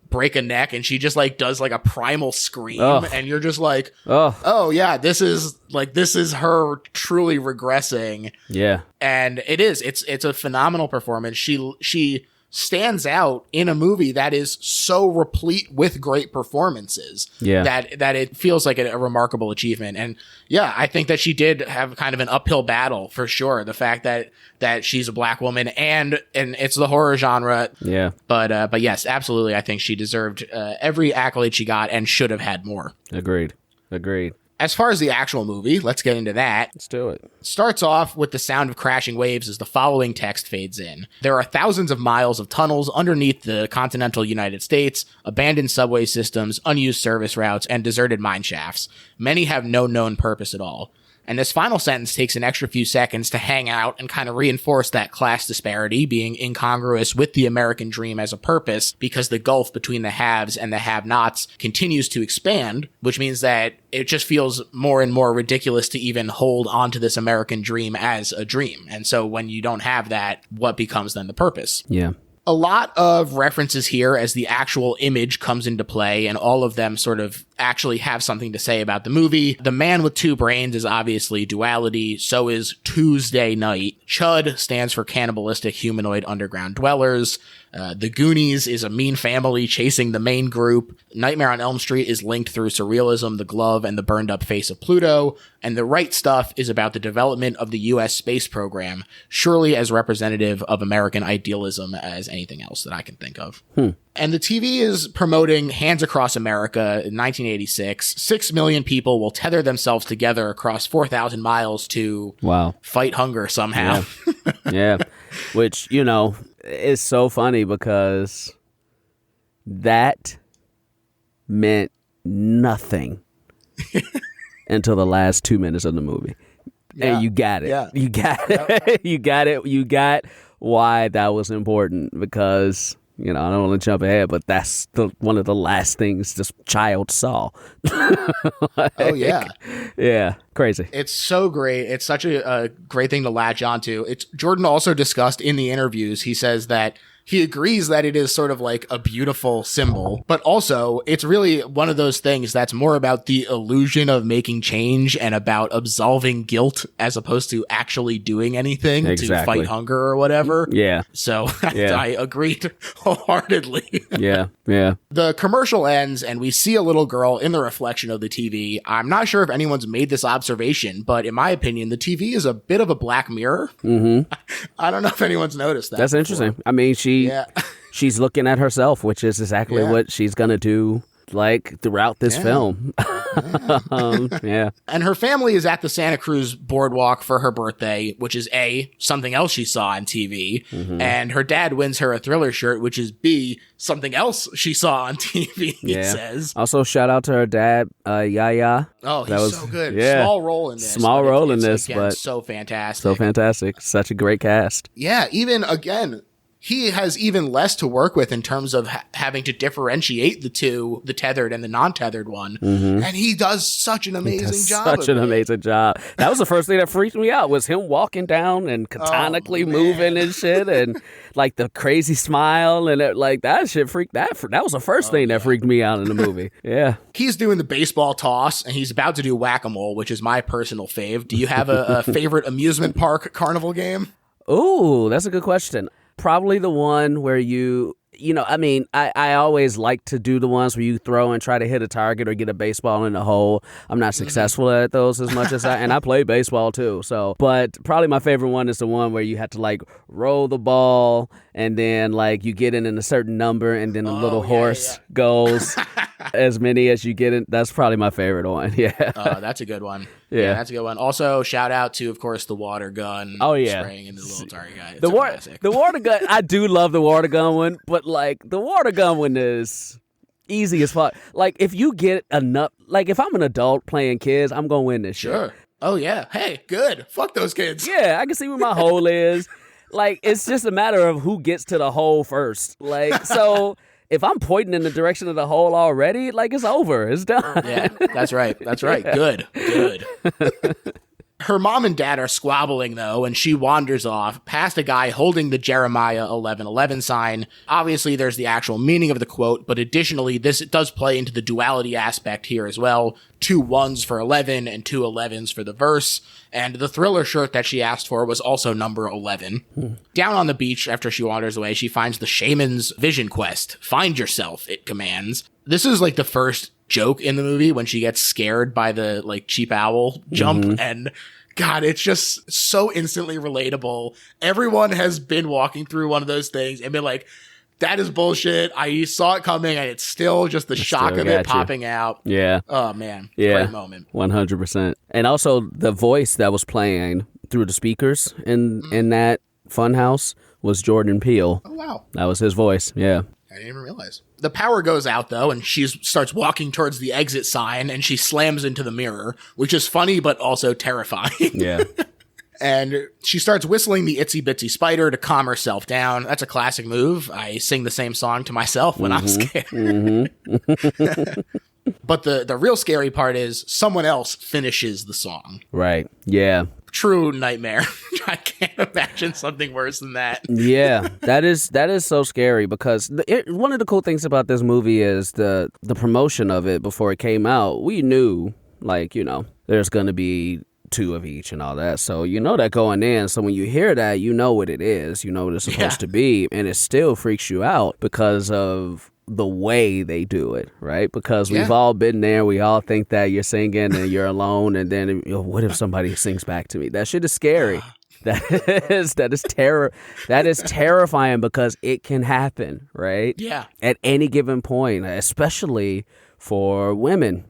break a neck, and she just does a primal scream, and you're just oh yeah, this is her truly regressing. Yeah. And it's a phenomenal performance. She stands out in a movie that is so replete with great performances that it feels like a remarkable achievement. And yeah, I think that she did have kind of an uphill battle for sure. The fact that she's a black woman and it's the horror genre. Yeah. But yes, absolutely. I think she deserved every accolade she got and should have had more. Agreed. As far as the actual movie, let's get into that. Let's do it. Starts off with the sound of crashing waves as the following text fades in. There are thousands of miles of tunnels underneath the continental United States, abandoned subway systems, unused service routes, and deserted mine shafts. Many have no known purpose at all. And this final sentence takes an extra few seconds to hang out and kind of reinforce that class disparity being incongruous with the American dream as a purpose, because the gulf between the haves and the have-nots continues to expand, which means that it just feels more and more ridiculous to even hold on to this American dream as a dream. And so when you don't have that, what becomes then the purpose? Yeah. A lot of references here as the actual image comes into play, and all of them sort of actually have something to say about the movie. The man with two brains is obviously duality. So is Tuesday Night. Chud stands for cannibalistic humanoid underground dwellers. The Goonies is a mean family chasing the main group. Nightmare on Elm Street is linked through surrealism, the glove, and the burned up face of Pluto. And The Right Stuff is about the development of the U.S. space program, surely as representative of American idealism as anything else that I can think of. And the TV is promoting Hands Across America in 1986. 6 million people will tether themselves together across 4,000 miles to fight hunger somehow. Yeah. Which, is so funny because that meant nothing until the last 2 minutes of the movie. Yeah. And you got it. Yeah. You got it. You got it. You got why that was important because... I don't want to jump ahead, but that's one of the last things this child saw. Oh, yeah. Yeah, crazy. It's so great. It's such a great thing to latch onto. Jordan also discussed in the interviews, he says that he agrees that it is sort of like a beautiful symbol, but also it's really one of those things that's more about the illusion of making change and about absolving guilt as opposed to actually doing anything to fight hunger or whatever. Yeah. So I agreed wholeheartedly. Yeah. Yeah. The commercial ends and we see a little girl in the reflection of the TV. I'm not sure if anyone's made this observation, but in my opinion, the TV is a bit of a black mirror. Mm-hmm. I don't know if anyone's noticed that. That's interesting. I mean, she's looking at herself, which is exactly what she's gonna do like throughout this film. Yeah. And her family is at the Santa Cruz boardwalk for her birthday, which is A, something else she saw on TV. And her dad wins her a Thriller shirt, which is B, something else she saw on TV, it says. Also, shout out to her dad, Yaya. Oh, he's so good. Yeah. Small role in this. Small role in this, again, but so fantastic. So fantastic. Such a great cast. Yeah, even, again, he has even less to work with in terms of having to differentiate the two, the tethered and the non-tethered one. And he does such an amazing job. Such an amazing job. That was the first thing that freaked me out, was him walking down and catonically moving and shit, and like the crazy smile, and that shit freaked that was the first thing that freaked me out in the movie. Yeah. He's doing the baseball toss, and he's about to do whack-a-mole, which is my personal fave. Do you have a favorite amusement park carnival game? Ooh, that's a good question. Probably the one where I always like to do the ones where you throw and try to hit a target or get a baseball in the hole. I'm not successful at those as much as and I play baseball too. So, but probably my favorite one is the one where you have to like roll the ball and then like you get in a certain number and then the little horse goes as many as you get in. That's probably my favorite one. Yeah. That's a good one. Yeah, that's a good one. Also, shout out to, of course, the water gun. Oh, yeah. Spraying into the little target guy. It's the water gun, I do love the water gun one, but like the water gun one is easy as fuck. Like if you get enough, like if I'm an adult playing kids, I'm going to win this shit. Sure. Oh, yeah. Hey, good. Fuck those kids. Yeah, I can see where my hole is. Like, it's just a matter of who gets to the hole first. Like, so if I'm pointing in the direction of the hole already, like, it's over. It's done. Yeah, that's right. That's right. Good. Her mom and dad are squabbling, though, and she wanders off past a guy holding the Jeremiah 11:11 sign. Obviously, there's the actual meaning of the quote, but additionally, this does play into the duality aspect here as well. 2 ones for 11 and 2 11s for the verse. And the Thriller shirt that she asked for was also number 11. Down on the beach, after she wanders away, she finds the shaman's vision quest. Find yourself, it commands. This is like the first joke in the movie when she gets scared by the like cheap owl jump, and God, it's just so instantly relatable. Everyone has been walking through one of those things and been like, that is bullshit. I saw it coming, and it's still just the shock of it popping out. Yeah. Oh, man. Yeah. Great moment. 100%. And also the voice that was playing through the speakers in that funhouse was Jordan Peele. Oh, wow. That was his voice. Yeah. I didn't even realize. The power goes out, though, and she starts walking towards the exit sign, and she slams into the mirror, which is funny but also terrifying. Yeah. And she starts whistling the Itsy Bitsy Spider to calm herself down. That's a classic move. I sing the same song to myself when I'm scared. But the real scary part is someone else finishes the song. Right. Yeah. True nightmare. I can't imagine something worse than that. Yeah, that is so scary because one of the cool things about this movie is the promotion of it before it came out. We knew, like, there's going to be 2 of each and all that. So that going in. So when you hear that, you know what it is. You know what it's supposed to be. And it still freaks you out because of the way they do it, right? Because we've all been there. We all think that you're singing and you're alone. And then what if somebody sings back to me? That shit is scary. That is terrifying because it can happen, right? Yeah. At any given point, especially for women.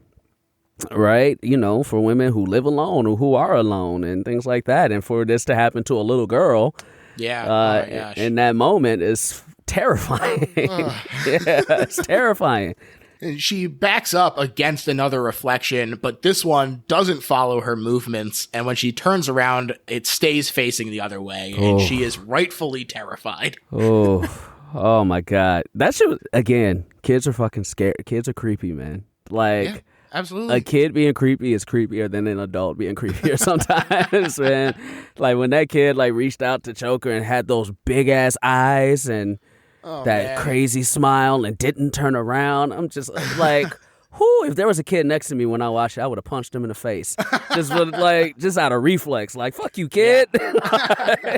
Right? For women who live alone or who are alone and things like that. And for this to happen to a little girl, oh my gosh, in that moment is terrifying. Yeah, it's terrifying. And she backs up against another reflection, but this one doesn't follow her movements. And when she turns around, it stays facing the other way. And she is rightfully terrified. Oh my God. That shit, again, kids are fucking scared. Kids are creepy, man. Like, yeah. Absolutely. A kid being creepy is creepier than an adult being creepier sometimes, man. Like when that kid reached out to choke her and had those big ass eyes and crazy smile and didn't turn around. I'm just like, whoo, if there was a kid next to me when I watched it, I would have punched him in the face. Just out of reflex. Like, fuck you, kid. Yeah.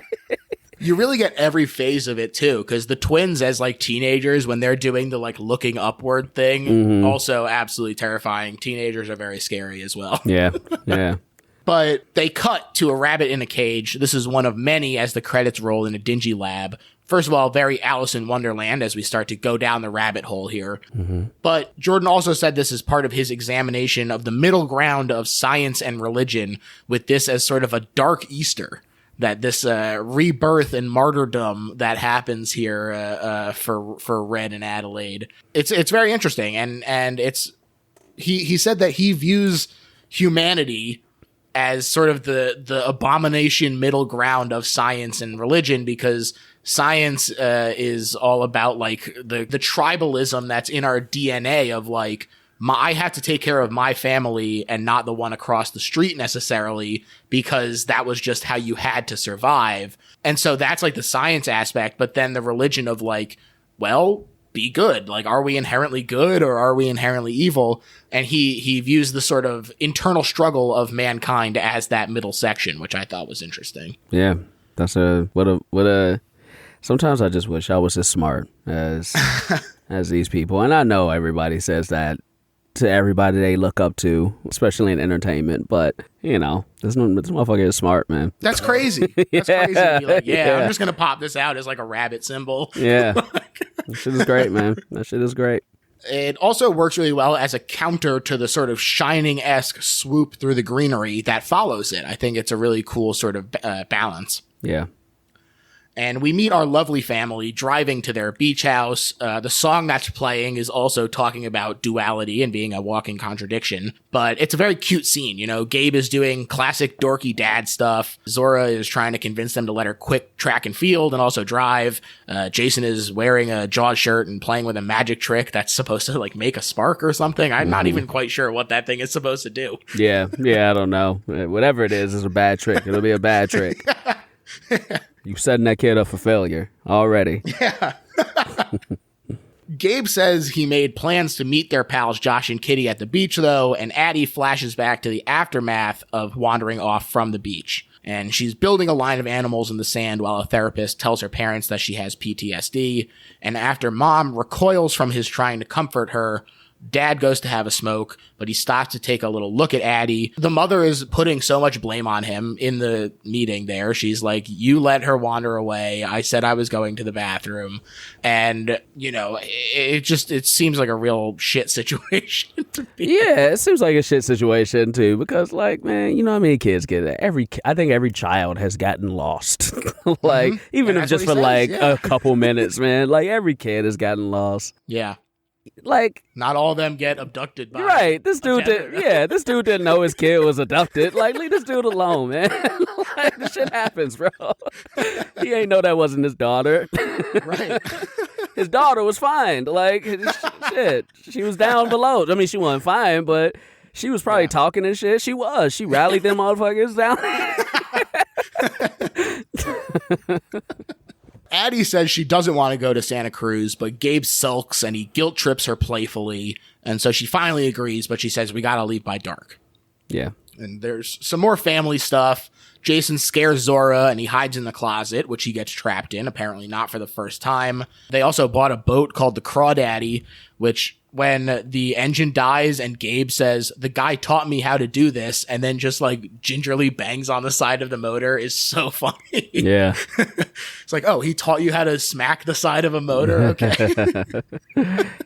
You really get every phase of it, too, because the twins as, teenagers, when they're doing the, looking upward thing, also absolutely terrifying. Teenagers are very scary as well. Yeah, yeah. But they cut to a rabbit in a cage. This is one of many as the credits roll in a dingy lab. First of all, very Alice in Wonderland as we start to go down the rabbit hole here. But Jordan also said this is part of his examination of the middle ground of science and religion, with this as sort of a dark Easter, that this rebirth and martyrdom that happens here for Red and Adelaide. It's very interesting, and it's he said that he views humanity as sort of the abomination middle ground of science and religion, because science is all about like the tribalism that's in our DNA of like, I have to take care of my family and not the one across the street necessarily, because that was just how you had to survive. And so that's like the science aspect, but then the religion of like, well, be good. Like, are we inherently good or are we inherently evil? And he views the sort of internal struggle of mankind as that middle section, which I thought was interesting. Yeah, that's what a. Sometimes I just wish I was as smart as these people, and I know everybody says that to everybody they look up to, especially in entertainment. But this motherfucker is smart, man. That's crazy. That's crazy to be like, I'm just gonna pop this out as like a rabbit symbol. Yeah, that shit is great, man. That shit is great. It also works really well as a counter to the sort of Shining-esque swoop through the greenery that follows it. I think it's a really cool sort of balance. Yeah. And we meet our lovely family driving to their beach house. The song that's playing is also talking about duality and being a walking contradiction. But it's a very cute scene. You know, Gabe is doing classic dorky dad stuff. Zora is trying to convince them to let her quit track and field and also drive. Jason is wearing a Jaws shirt and playing with a magic trick that's supposed to like make a spark or something. I'm not even quite sure what that thing is supposed to do. Yeah, I don't know. Whatever it is a bad trick. It'll be a bad trick. You setting that kid up for failure already. Yeah. Gabe says he made plans to meet their pals Josh and Kitty at the beach, though, and Addie flashes back to the aftermath of wandering off from the beach. And she's building a line of animals in the sand while a therapist tells her parents that she has PTSD. And after Mom recoils from his trying to comfort her, Dad goes to have a smoke, but he stops to take a little look at Addie. The mother is putting so much blame on him in the meeting there. She's like, you let her wander away. I said I was going to the bathroom. And, it seems like a real shit situation to be. Yeah, it seems like a shit situation too, because like, man, you know how many kids get it? I think every child has gotten lost. Like, even if just for a couple minutes, man, like every kid has gotten lost. Yeah. Like, not all of them get abducted by this dude this dude didn't know his kid was abducted. Like, leave this dude alone, man. Like, this shit happens, bro. He ain't know that wasn't his daughter. Right. His daughter was fine. Like, shit, she was down below. I mean, she wasn't fine, but she was probably talking and shit. She rallied them motherfuckers down. Addie says she doesn't want to go to Santa Cruz, but Gabe sulks and he guilt trips her playfully. And so she finally agrees, but she says, we got to leave by dark. Yeah. And there's some more family stuff. Jason scares Zora and he hides in the closet, which he gets trapped in, apparently not for the first time. They also bought a boat called the Crawdaddy, which when the engine dies and Gabe says, the guy taught me how to do this, and then just like gingerly bangs on the side of the motor is so funny. Yeah. It's like, oh, he taught you how to smack the side of a motor? Okay.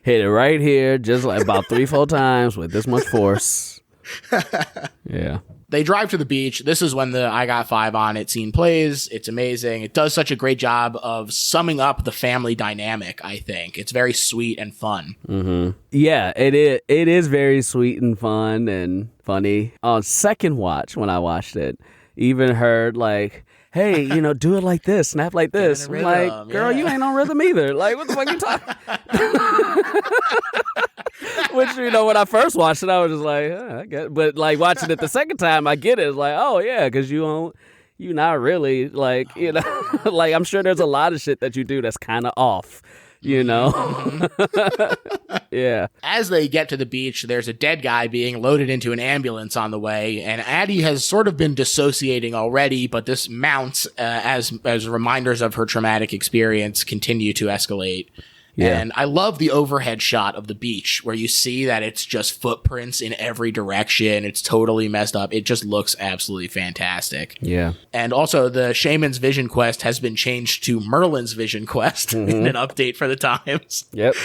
Hit it right here, just like about 3-4 times with this much force. Yeah. They drive to the beach. This is when the I Got 5 on It scene plays. It's amazing. It does such a great job of summing up the family dynamic, I think. It's very sweet and fun. Mm-hmm. Yeah, it is very sweet and fun and funny. On second watch, when I watched it, even heard like, hey, do it like this, snap like this. I'm like, girl, you ain't on rhythm either. Like, what the fuck you talking? Which, when I first watched it, I was just like, I get it. But like watching it the second time, I get it. It's like, oh yeah, because you're not really like, like I'm sure there's a lot of shit that you do that's kind of off. Yeah. As they get to the beach, there's a dead guy being loaded into an ambulance on the way, and Addie has sort of been dissociating already, but this mounts as reminders of her traumatic experience continue to escalate. Yeah. And I love the overhead shot of the beach where you see that it's just footprints in every direction. It's totally messed up. It just looks absolutely fantastic. Yeah. And also the Shaman's Vision Quest has been changed to Merlin's Vision Quest in an update for the times. Yep.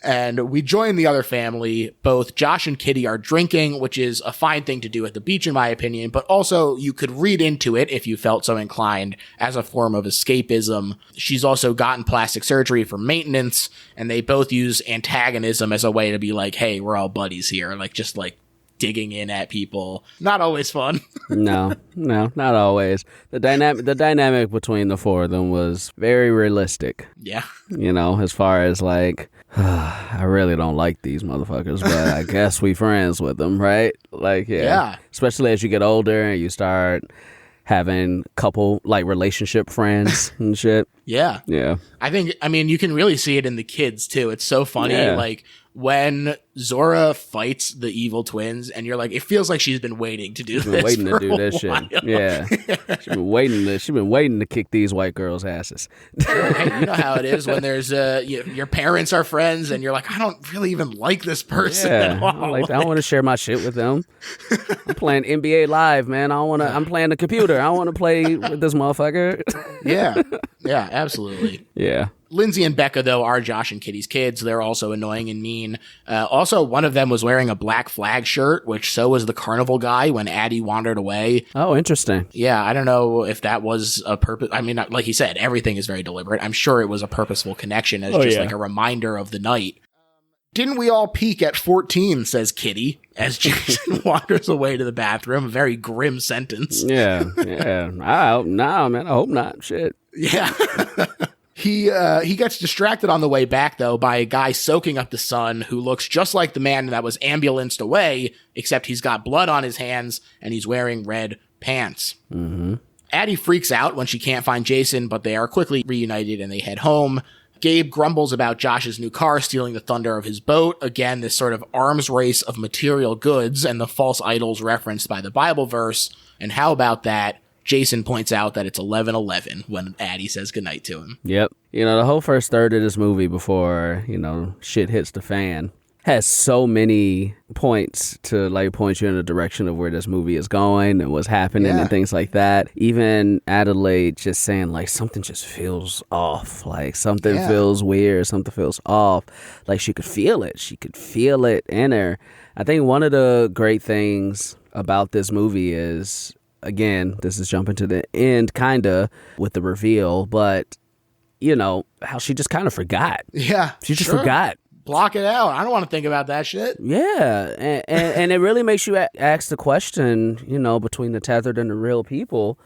And we join the other family. Both Josh and Kitty are drinking, which is a fine thing to do at the beach, in my opinion, but also you could read into it, if you felt so inclined, as a form of escapism. She's also gotten plastic surgery for maintenance, and they both use antagonism as a way to be like, hey, we're all buddies here. Like, just like digging in at people. Not always fun. No, not always. The dynamic between the four of them was very realistic. Yeah. You know, as far as like, I really don't like these motherfuckers, but I guess we friends with them, right? Like, yeah. Especially as you get older and you start having couple like relationship friends and shit. Yeah. Yeah. I mean, you can really see it in the kids too. It's so funny. Yeah. Like when Zora fights the evil twins and you're like, it feels like she's been waiting to do this. Waiting to do this while. shit. Yeah. She's been waiting to kick these white girls' asses. Hey, you know how it is when there's your parents are friends and you're like, I don't really even like this person at all. I don't want to share my shit with them. I'm playing NBA Live, man. I'm playing the computer. I want to play with this motherfucker. Yeah. Yeah, absolutely. Yeah. Lindsay and Becca, though, are Josh and Kitty's kids. They're also annoying and mean. Also, one of them was wearing a Black Flag shirt, which so was the carnival guy when Addie wandered away. Oh, interesting. Yeah, I don't know if that was a purpose. I mean, like he said, everything is very deliberate. I'm sure it was a purposeful connection as like a reminder of the night. Didn't we all peak at 14, says Kitty, as Jason wanders away to the bathroom. A very grim sentence. Yeah. Nah, man, I hope not. Shit. Yeah. He gets distracted on the way back, though, by a guy soaking up the sun who looks just like the man that was ambulanced away, except he's got blood on his hands and he's wearing red pants. Mm-hmm. Addie freaks out when she can't find Jason, but they are quickly reunited and they head home. Gabe grumbles about Josh's new car stealing the thunder of his boat. Again, this sort of arms race of material goods and the false idols referenced by the Bible verse. And how about that? Jason points out that it's 11:11 when Addie says goodnight to him. Yep. You know, the whole first third of this movie before, you know, shit hits the fan has so many points to like point you in the direction of where this movie is going and what's happening and things like that. Even Adelaide just saying like something just feels off, like something feels weird, something feels off. Like she could feel it. She could feel it in her. I think one of the great things about this movie is, again, this is jumping to the end kind of with the reveal, but you know, how she just kind of forgot. Yeah. She just forgot. Block it out. I don't want to think about that shit. Yeah. And it really makes you ask the question, you know, between the tethered and the real people,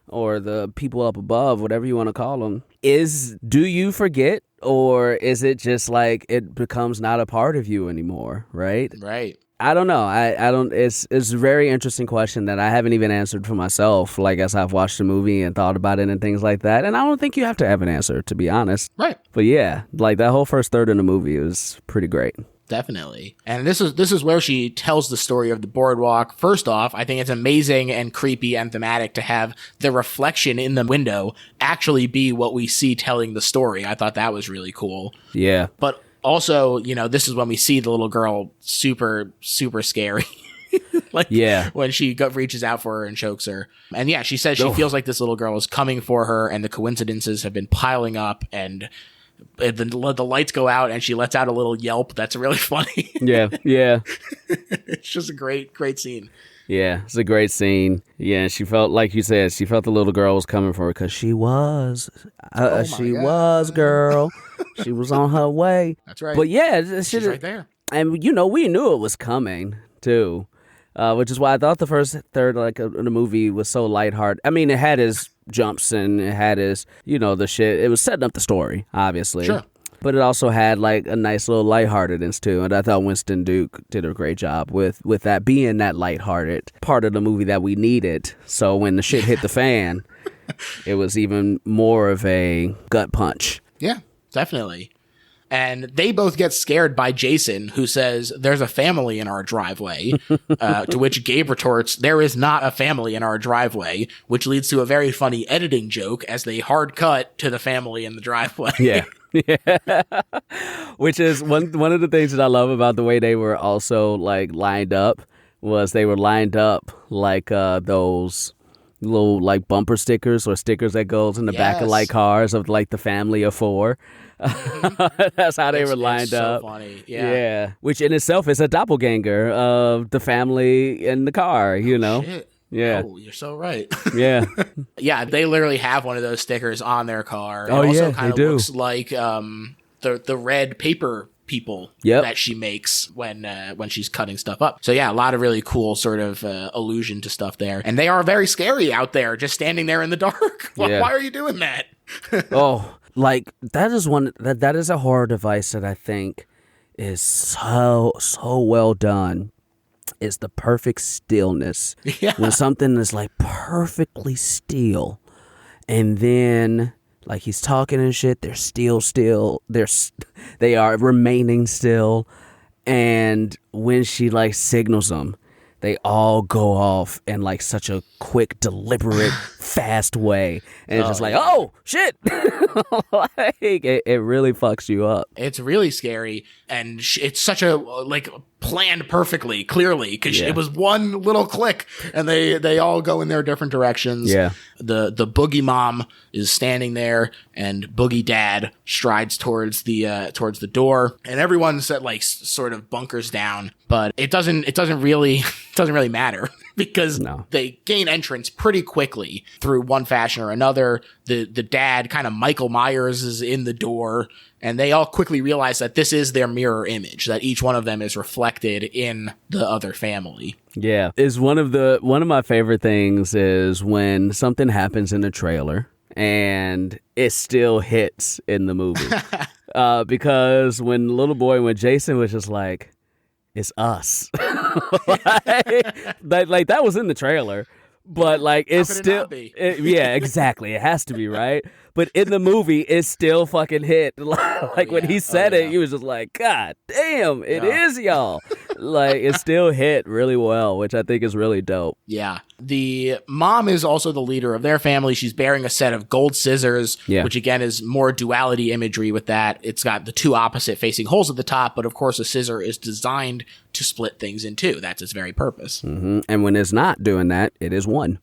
or the people up above, whatever you want to call them, do you forget, or is it just like it becomes not a part of you anymore, right? Right. I don't know. I don't. It's a very interesting question that I haven't even answered for myself. Like as I've watched the movie and thought about it and things like that, and I don't think you have to have an answer, to be honest. Right. But yeah, like that whole first third of the movie was pretty great. Definitely. And this is where she tells the story of the boardwalk. First off, I think it's amazing and creepy and thematic to have the reflection in the window actually be what we see telling the story. I thought that was really cool. Yeah. But also, you know, this is when we see the little girl super, super scary. When she reaches out for her and chokes her. And yeah, she says she feels like this little girl is coming for her and the coincidences have been piling up, and the lights go out and she lets out a little yelp. That's really funny. Yeah. It's just a great scene. Yeah, it's a great scene. Yeah, she felt, like you said, she felt the little girl was coming for her because she was. Was, girl. She was on her way. That's right. But yeah, she's right there. And, you know, we knew it was coming, too. Which is why I thought the first third of the movie was so lighthearted. I mean, it had his jumps and it had his, you know, the shit. It was setting up the story, obviously. Sure. But it also had like a nice little lightheartedness too, and I thought Winston Duke did a great job with that being that lighthearted part of the movie that we needed. So when the shit hit the fan, it was even more of a gut punch. Yeah, definitely. And they both get scared by Jason, who says, "There's a family in our driveway," to which Gabe retorts, "There is not a family in our driveway," which leads to a very funny editing joke as they hard cut to the family in the driveway. Yeah. Yeah. Which is one of the things that I love about the way they were also like lined up was they were lined up like those little like bumper stickers or stickers that goes in the back of like cars of like the family of four. That's how they were lined up. So funny. Yeah. Which in itself is a doppelganger of the family in the car, you know? Shit. Yeah. Oh, you're so right. Yeah. Yeah, they literally have one of those stickers on their car. It Oh, also yeah, kind of they do. looks like the red paper people that she makes when she's cutting stuff up. So yeah, a lot of really cool sort of allusion to stuff there. And they are very scary out there, just standing there in the dark. Why are you doing that? Oh, like that is that is a horror device that I think is so well done. It's the perfect stillness. Yeah. When something is like perfectly still, and then like he's talking and shit, they're still. They are remaining still, and when she like signals them, they all go off in like such a quick, deliberate, fast way, and it's just like, oh shit, like it really fucks you up. It's really scary, and it's such a like planned perfectly, clearly, because it was one little click, and they all go in their different directions. Yeah. The boogie mom is standing there, and boogie dad strides towards the door, and everyone's like sort of bunkers down, but it doesn't really matter because they gain entrance pretty quickly through one fashion or another. The dad kind of Michael Myers is in the door, and they all quickly realize that this is their mirror image, that each one of them is reflected in the other family. Yeah. Is one of my favorite things is when something happens in the trailer and it still hits in the movie. Because when Jason was just like, it's us. like that was in the trailer. But like it's still yeah, exactly. It has to be, right? But in the movie, it still fucking hit. Like when he said it, he was just like, God damn, it is y'all. Like it still hit really well, which I think is really dope. Yeah. The mom is also the leader of their family. She's bearing a set of gold scissors, which again is more duality imagery with that. It's got the two opposite facing holes at the top, but of course a scissor is designed to split things in two. That's its very purpose. Mm-hmm. And when it's not doing that, it is one.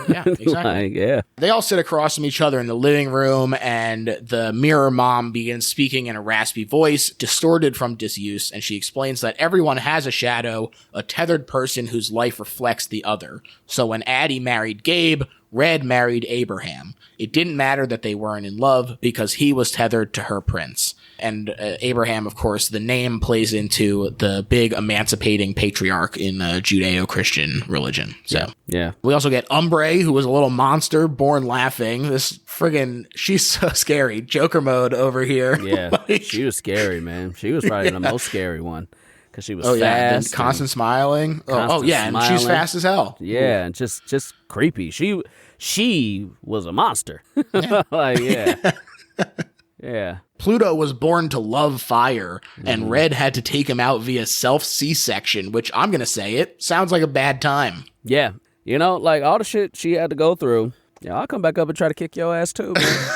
Yeah, exactly. They all sit across from each other in the living room, and the mirror mom begins speaking in a raspy voice, distorted from disuse, and she explains that everyone has a shadow, a tethered person whose life reflects the other. So when Addie married Gabe, Red married Abraham. It didn't matter that they weren't in love because he was tethered to her prince. And Abraham, of course, the name plays into the big emancipating patriarch in Judeo-Christian religion. So yeah. We also get Umbre, who was a little monster born laughing. This friggin', she's so scary. Joker mode over here. Yeah, she was scary, man. She was probably the most scary one. Because she was fast. Yeah, and constant smiling. Constant and she's fast as hell. Yeah, and just creepy. She was a monster. Yeah. Pluto was born to love fire, and Red had to take him out via C-section, which I'm going to say it sounds like a bad time. Yeah. You know, like all the shit she had to go through. Yeah, I'll come back up and try to kick your ass too, man.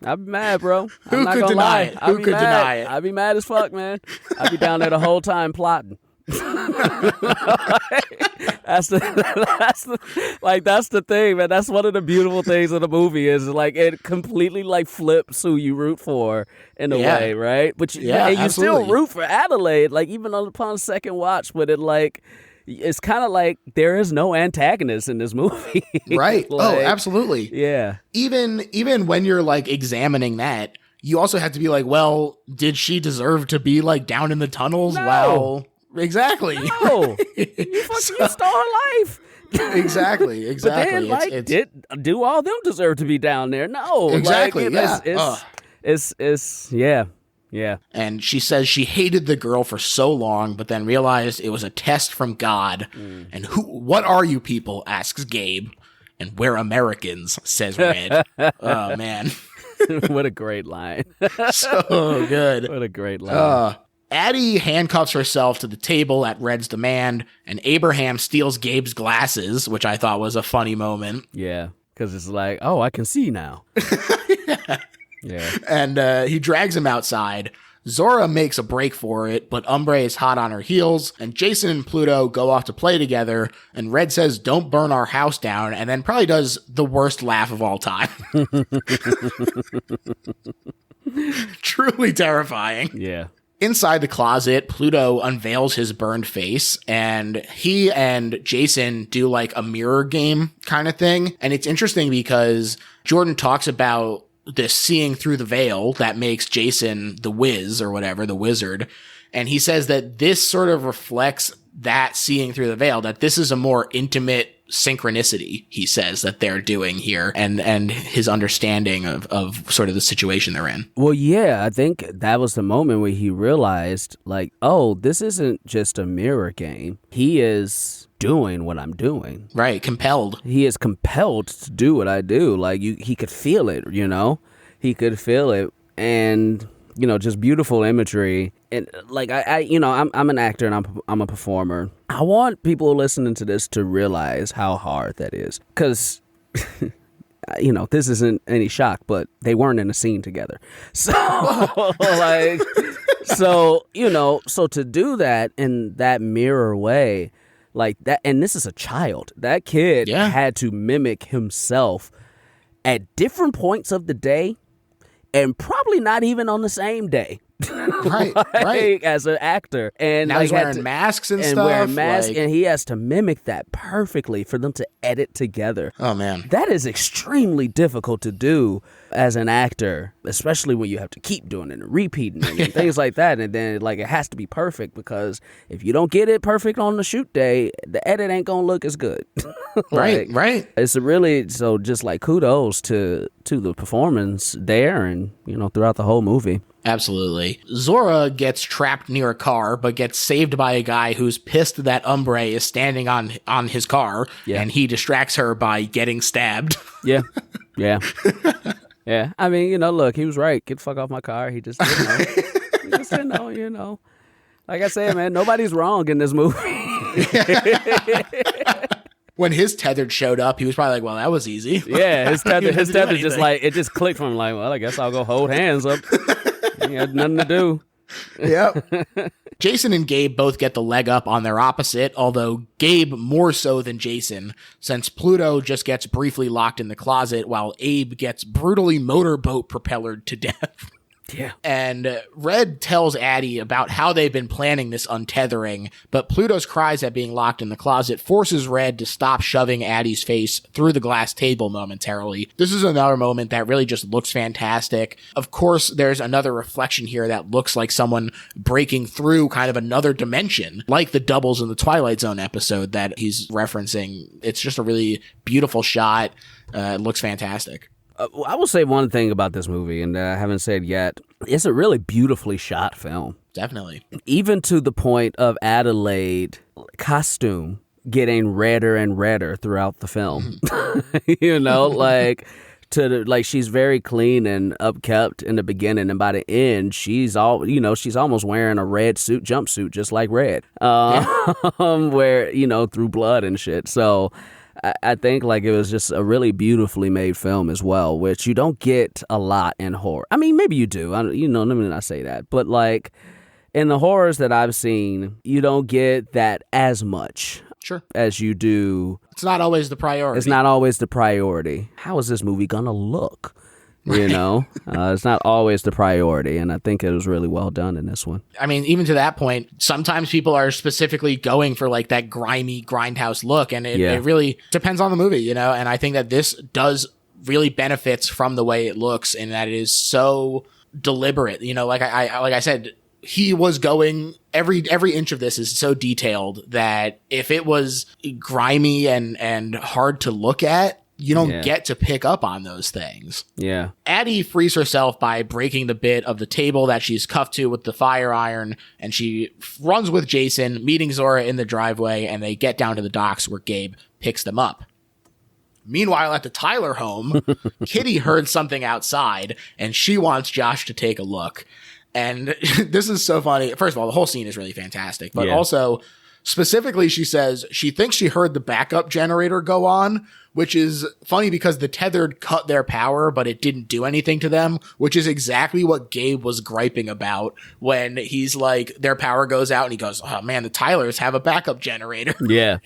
I'd be mad, bro. Who could deny it? Who could deny it? I'd be mad as fuck, man. I'd be down there the whole time plotting. That's the thing, man. That's one of the beautiful things of the movie is like it completely like flips who you root for in a way, right? But you still root for Adelaide, like even upon second watch, but it's kind of like there is no antagonist in this movie. Right. Absolutely. Yeah. Even when you're like examining that, you also have to be like, well, did she deserve to be like down in the tunnels? No. Well, exactly. No. You fucking stole her life. Exactly. But then, do all them deserve to be down there? No. Exactly. It's Yeah. And she says she hated the girl for so long, but then realized it was a test from God. And what are you people? Asks Gabe. And we're Americans, says Red. Oh, man. What a great line. So good. What a great line. Addie handcuffs herself to the table at Red's demand, and Abraham steals Gabe's glasses, which I thought was a funny moment. Yeah, because it's like, oh, I can see now. Yeah. And he drags him outside. Zora makes a break for it, but Umbre is hot on her heels, and Jason and Pluto go off to play together, and Red says, "Don't burn our house down," and then probably does the worst laugh of all time. Truly terrifying. Yeah. Inside the closet, Pluto unveils his burned face, and he and Jason do like a mirror game kind of thing. And it's interesting because Jordan talks about this seeing through the veil that makes Jason the whiz or whatever, the wizard. And he says that this sort of reflects that seeing through the veil, that this is a more intimate synchronicity, he says, that they're doing here, and his understanding of sort of the situation they're in. Well, yeah, I think that was the moment where he realized, like, oh, this isn't just a mirror game. He is doing what I'm doing. Right, compelled. He is compelled to do what I do. Like, he could feel it, you know? He could feel it, and, you know, just beautiful imagery. And, like, I'm an actor, and I'm a performer. I want people listening to this to realize how hard that is. Because, you know, this isn't any shock, but they weren't in a scene together. So, like, so to do that in that mirror way, like that, and this is a child. That kid had to mimic himself at different points of the day, and probably not even on the same day. Right, right. As an actor, and now like, he's wearing masks and stuff. Wearing masks, like... and he has to mimic that perfectly for them to edit together. Oh man, that is extremely difficult to do as an actor, especially when you have to keep doing it and repeating it and things like that. And then like it has to be perfect, because if you don't get it perfect on the shoot day, the edit ain't gonna look as good. Right, right. It's really so just like kudos to the performance there, and you know throughout the whole movie. Absolutely. Zora gets trapped near a car, but gets saved by a guy who's pissed that Umbre is standing on his car, and he distracts her by getting stabbed. Yeah. Yeah. Yeah. I mean, you know, look, he was right. Get the fuck off my car. He just didn't know. He just didn't know, you know. Like I said, man, nobody's wrong in this movie. When his tethered showed up, he was probably like, well, that was easy. Yeah, his tether just like, it just clicked from him like, well, I guess I'll go hold hands up. He had nothing to do. Yep. Jason and Gabe both get the leg up on their opposite, although Gabe more so than Jason, since Pluto just gets briefly locked in the closet while Abe gets brutally motorboat propellered to death. Yeah. And Red tells Addie about how they've been planning this untethering, but Pluto's cries at being locked in the closet forces Red to stop shoving Addie's face through the glass table momentarily. This is another moment that really just looks fantastic. Of course, there's another reflection here that looks like someone breaking through kind of another dimension, like the Doubles in the Twilight Zone episode that he's referencing. It's just a really beautiful shot. It looks fantastic. I will say one thing about this movie, and I haven't said yet. It's a really beautifully shot film. Definitely. Even to the point of Adelaide costume getting redder and redder throughout the film. You know, like she's very clean and upkept in the beginning, and by the end, she's almost wearing a red jumpsuit, just like Red, where, you know, through blood and shit. So I think like it was just a really beautifully made film as well, which you don't get a lot in horror. I mean, maybe you do. Let me not say that. But like in the horrors that I've seen, you don't get that as much. Sure. As you do. It's not always the priority. It's not always the priority. How is this movie going to look? You know, it's not always the priority, and I think it was really well done in this one. I mean, even to that point, sometimes people are specifically going for like that grimy grindhouse look, and it really depends on the movie, you know. And I think that this does really benefits from the way it looks, and that it is so deliberate. You know, like I said, he was going every inch of this is so detailed that if it was grimy and hard to look at, you don't get to pick up on those things. Yeah. Addie frees herself by breaking the bit of the table that she's cuffed to with the fire iron, and she runs with Jason, meeting Zora in the driveway, and they get down to the docks where Gabe picks them up. Meanwhile, at the Tyler home, Kitty heard something outside, and she wants Josh to take a look. And this is so funny. First of all, the whole scene is really fantastic, but also Specifically, she says she thinks she heard the backup generator go on, which is funny because the tethered cut their power, but it didn't do anything to them, which is exactly what Gabe was griping about when he's like, their power goes out and he goes, oh man, the Tylers have a backup generator. Yeah.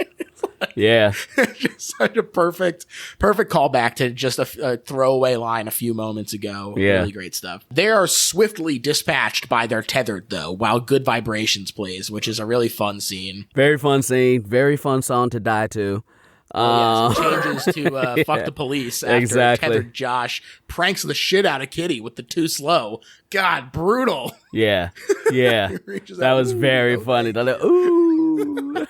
Yeah. Just such a perfect callback to just a throwaway line a few moments ago. Yeah. Really great stuff. They are swiftly dispatched by their tethered, though, while Good Vibrations plays, which is a really fun scene. Very fun scene. Very fun song to die to. It changes to Fuck the Police after tethered Josh pranks the shit out of Kitty with the Too Slow. God, brutal. Yeah. Yeah. That was very funny. They're like, ooh.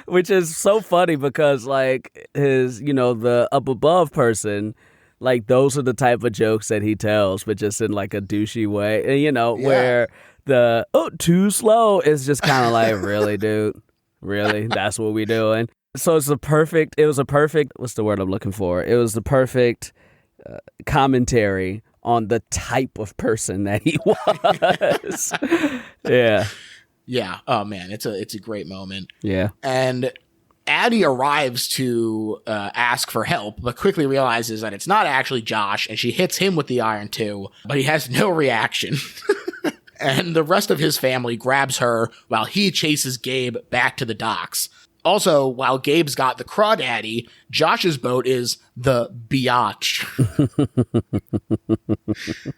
Which is so funny because, like, his, the up above person, like, those are the type of jokes that he tells, but just in, like, a douchey way. And, where the, too slow is just kind of like, really, dude? Really? That's what we doing? So it was a perfect, what's the word I'm looking for? It was the perfect commentary on the type of person that he was. Yeah. Yeah. Oh man, it's a great moment. Yeah. And Addie arrives to ask for help, but quickly realizes that it's not actually Josh, and she hits him with the iron too, but he has no reaction. And the rest of his family grabs her while he chases Gabe back to the docks. Also, while Gabe's got the crawdaddy, Josh's boat is the biatch.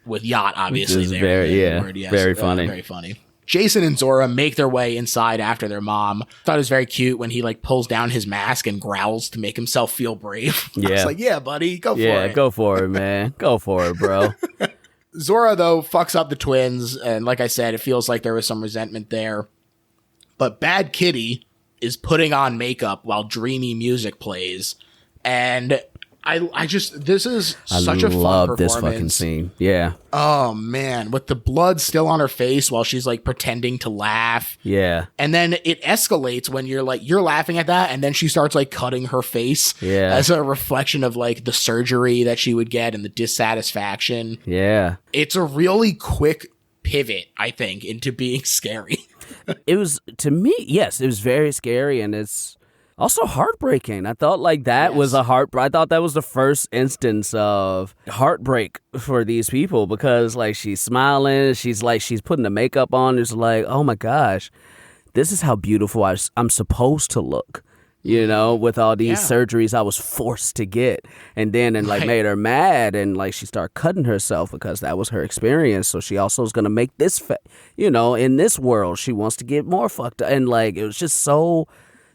With yacht, obviously. There. Very funny. Very funny. Jason and Zora make their way inside after their mom. Thought it was very cute when he like pulls down his mask and growls to make himself feel brave. Yeah. I was like, yeah, buddy, go for it. Yeah, go for it, man. Go for it, bro. Zora, though, fucks up the twins, and like I said, it feels like there was some resentment there. But Bad Kitty is putting on makeup while dreamy music plays, and this is such a fun performance. I love this fucking scene. Yeah. Oh, man. With the blood still on her face while she's, like, pretending to laugh. Yeah. And then it escalates when you're laughing at that, and then she starts, like, cutting her face. Yeah. As a reflection of, like, the surgery that she would get and the dissatisfaction. Yeah. It's a really quick pivot, I think, into being scary. It was, to me, yes, it was very scary, and it's also heartbreaking. I thought like that was I thought that was the first instance of heartbreak for these people because like she's smiling, she's putting the makeup on. It's like, oh my gosh, this is how beautiful I'm supposed to look. With all these surgeries I was forced to get, and then made her mad, and like she started cutting herself because that was her experience. So she also is gonna make this, in this world she wants to get more fucked up, and like it was just so.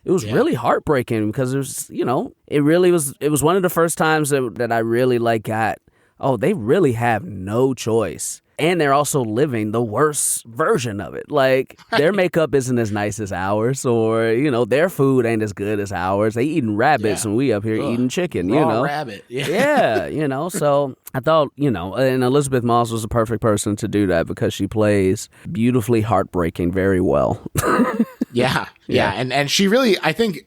It was really heartbreaking because it was, it was one of the first times that I really got, they really have no choice. And they're also living the worst version of it. Like, their makeup isn't as nice as ours, or, their food ain't as good as ours. They eating rabbits and we up here eating chicken, Raw rabbit. Yeah, so I thought, and Elizabeth Moss was the perfect person to do that because she plays beautifully heartbreaking very well. Yeah. And she really, I think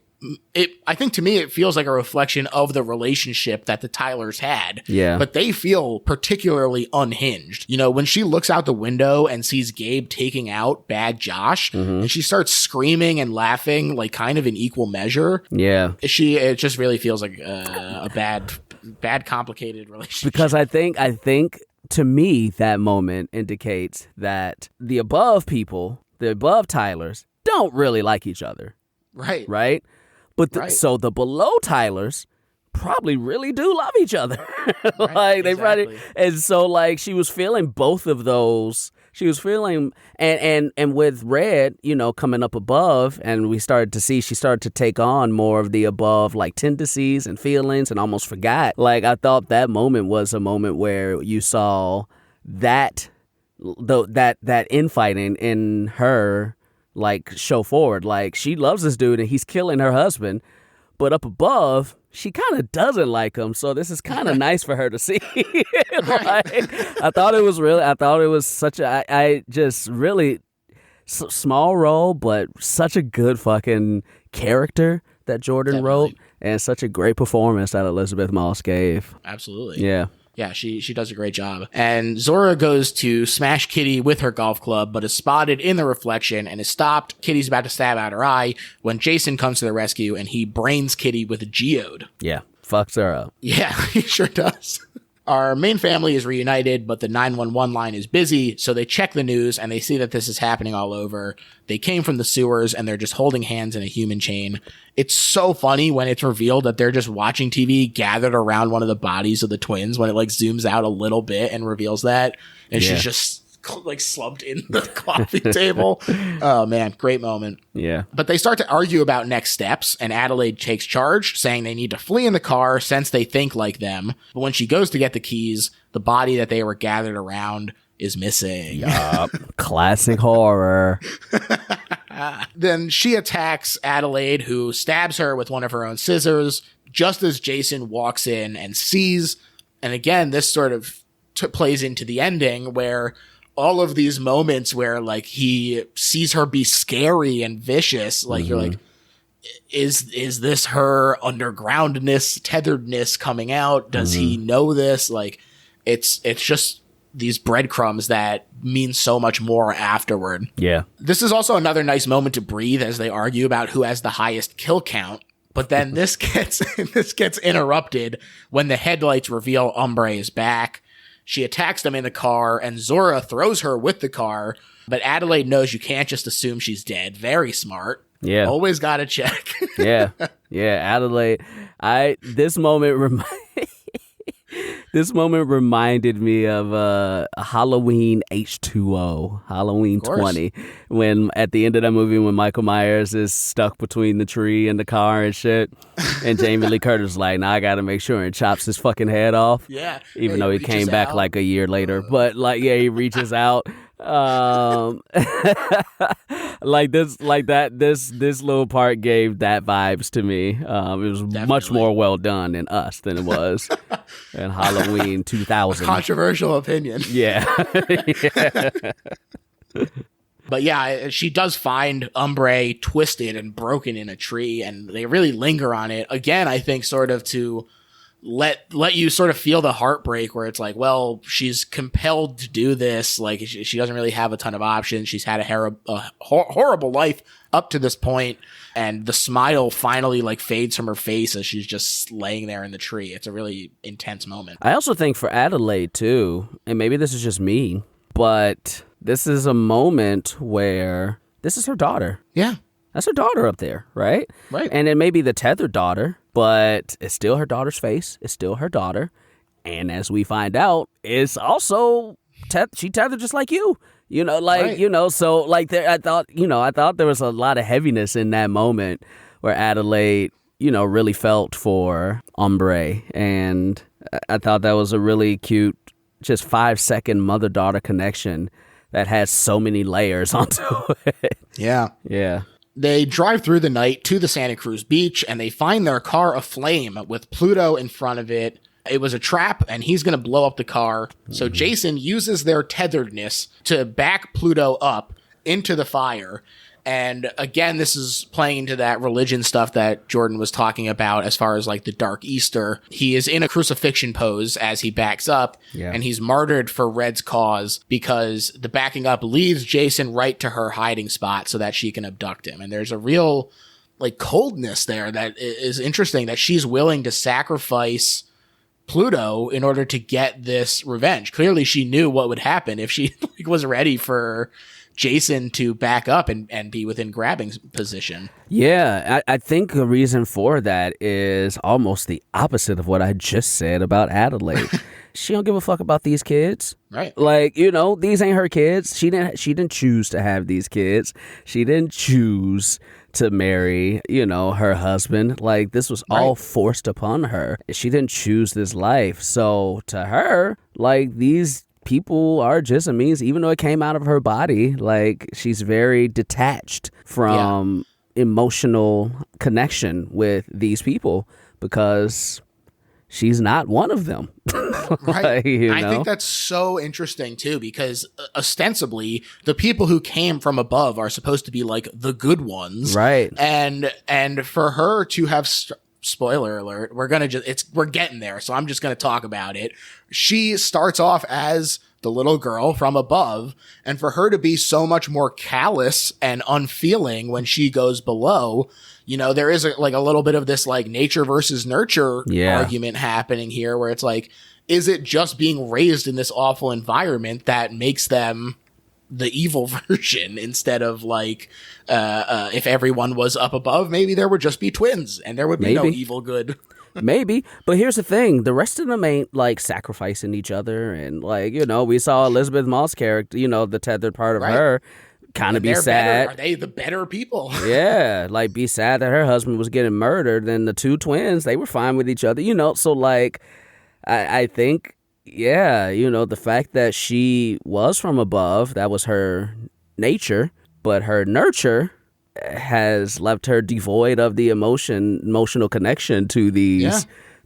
to me, it feels like a reflection of the relationship that the Tylers had. Yeah. But they feel particularly unhinged. When she looks out the window and sees Gabe taking out Bad Josh, and she starts screaming and laughing, like kind of in equal measure. Yeah. It just really feels like a bad, complicated relationship. Because I think to me, that moment indicates that the above people, the above Tylers, don't really like each other. Right. But so the below Tylers probably really do love each other. They probably, and so like she was feeling both of those. She was feeling and with Red, coming up above, and she started to take on more of the above like tendencies and feelings, and almost forgot. Like I thought that moment was a moment where you saw that infighting in her. Like show forward, like she loves this dude and he's killing her husband, but up above she kind of doesn't like him. So this is kind of nice for her to see. I thought it was such I just really small role, but such a good fucking character that Jordan wrote, and such a great performance that Elizabeth Moss gave. Absolutely. Yeah. Yeah, she does a great job. And Zora goes to smash Kitty with her golf club, but is spotted in the reflection and is stopped. Kitty's about to stab out her eye when Jason comes to the rescue and he brains Kitty with a geode. Yeah, fucks her up. Yeah, he sure does. Our main family is reunited, but the 911 line is busy, so they check the news and they see that this is happening all over. They came from the sewers and they're just holding hands in a human chain. It's so funny when it's revealed that they're just watching TV gathered around one of the bodies of the twins when it like zooms out a little bit and reveals that. And she's just like slumped in the coffee table. Oh man, great moment. Yeah. But they start to argue about next steps, and Adelaide takes charge, saying they need to flee in the car since they think like them. But when she goes to get the keys, the body that they were gathered around is missing. Yup. Classic horror. Then she attacks Adelaide, who stabs her with one of her own scissors, just as Jason walks in and sees. And again, this sort of plays into the ending where all of these moments where like he sees her be scary and vicious, like you're like, is this her undergroundness, tetheredness coming out? Does he know this? Like it's just these breadcrumbs that mean so much more afterward. Yeah. This is also another nice moment to breathe as they argue about who has the highest kill count. But then this gets interrupted when the headlights reveal Umbre is back. She attacks them in the car, and Zora throws her with the car. But Adelaide knows you can't just assume she's dead. Very smart. Yeah. Always gotta check. Yeah. Adelaide. This moment reminded me of Halloween H2O, Halloween 20, when at the end of that movie when Michael Myers is stuck between the tree and the car and shit, and Jamie Lee Curtis is like, "Now I got to make sure," and chops his fucking head off. Yeah, even though he came back like a year later, but like he reaches out. Like this little part gave that vibes to me. It was much more well done in Us than it was in Halloween 2000. Controversial opinion. Yeah. But yeah, she does find Umbre twisted and broken in a tree, and they really linger on it. Again, I think sort of to let you sort of feel the heartbreak where it's like, well, she's compelled to do this. Like she doesn't really have a ton of options. She's had a horrible life up to this point, and the smile finally like fades from her face as she's just laying there in the tree. It's a really intense moment. I also think for Adelaide too, and maybe this is just me, but this is a moment where this is her daughter. Yeah. That's her daughter up there, right? Right. And it may be the tethered daughter, but it's still her daughter's face. It's still her daughter. And as we find out, it's also, she tethered just like you. You know, like, right. You know, so like I thought there was a lot of heaviness in that moment where Adelaide, you know, really felt for Umbre. And I thought that was a really cute, just 5-second mother-daughter connection that has so many layers onto it. Yeah. Yeah. They drive through the night to the Santa Cruz beach, and they find their car aflame with Pluto in front of it. It was a trap, and he's going to blow up the car. So Jason uses their tetheredness to back Pluto up into the fire. And again, this is playing into that religion stuff that Jordan was talking about as far as like the Dark Easter. He is in a crucifixion pose as he backs up, and he's martyred for Red's cause because the backing up leads Jason right to her hiding spot so that she can abduct him. And there's a real like coldness there that is interesting, that she's willing to sacrifice Pluto in order to get this revenge. Clearly she knew what would happen if she like, was ready for Jason to back up and be within grabbing position. Yeah, I think the reason for that is almost the opposite of what I just said about Adelaide. She don't give a fuck about these kids. Right. Like, you know, these ain't her kids. She didn't choose to have these kids. She didn't choose to marry, you know, her husband. Like, this was all forced upon her. She didn't choose this life. So to her, like, these people are just a means, even though it came out of her body, like she's very detached from emotional connection with these people because she's not one of them. Right. Like, you know? I think that's so interesting too, because ostensibly the people who came from above are supposed to be like the good ones. Right. And for her to have spoiler alert, we're getting there. So I'm just going to talk about it. She starts off as the little girl from above, and for her to be so much more callous and unfeeling when she goes below, there is a little bit of this like nature versus nurture argument happening here, where it's like, is it just being raised in this awful environment that makes them the evil version, instead of like, if everyone was up above, maybe there would just be twins and there would be no evil good. Maybe. But here's the thing. The rest of them ain't like sacrificing each other. And like, we saw Elizabeth Moss' character, the tethered part of her kind of be sad. Are they the better people? Yeah. Like be sad that her husband was getting murdered. And the two twins, they were fine with each other, So like, I think, the fact that she was from above, that was her nature, but her nurture has left her devoid of the emotional connection to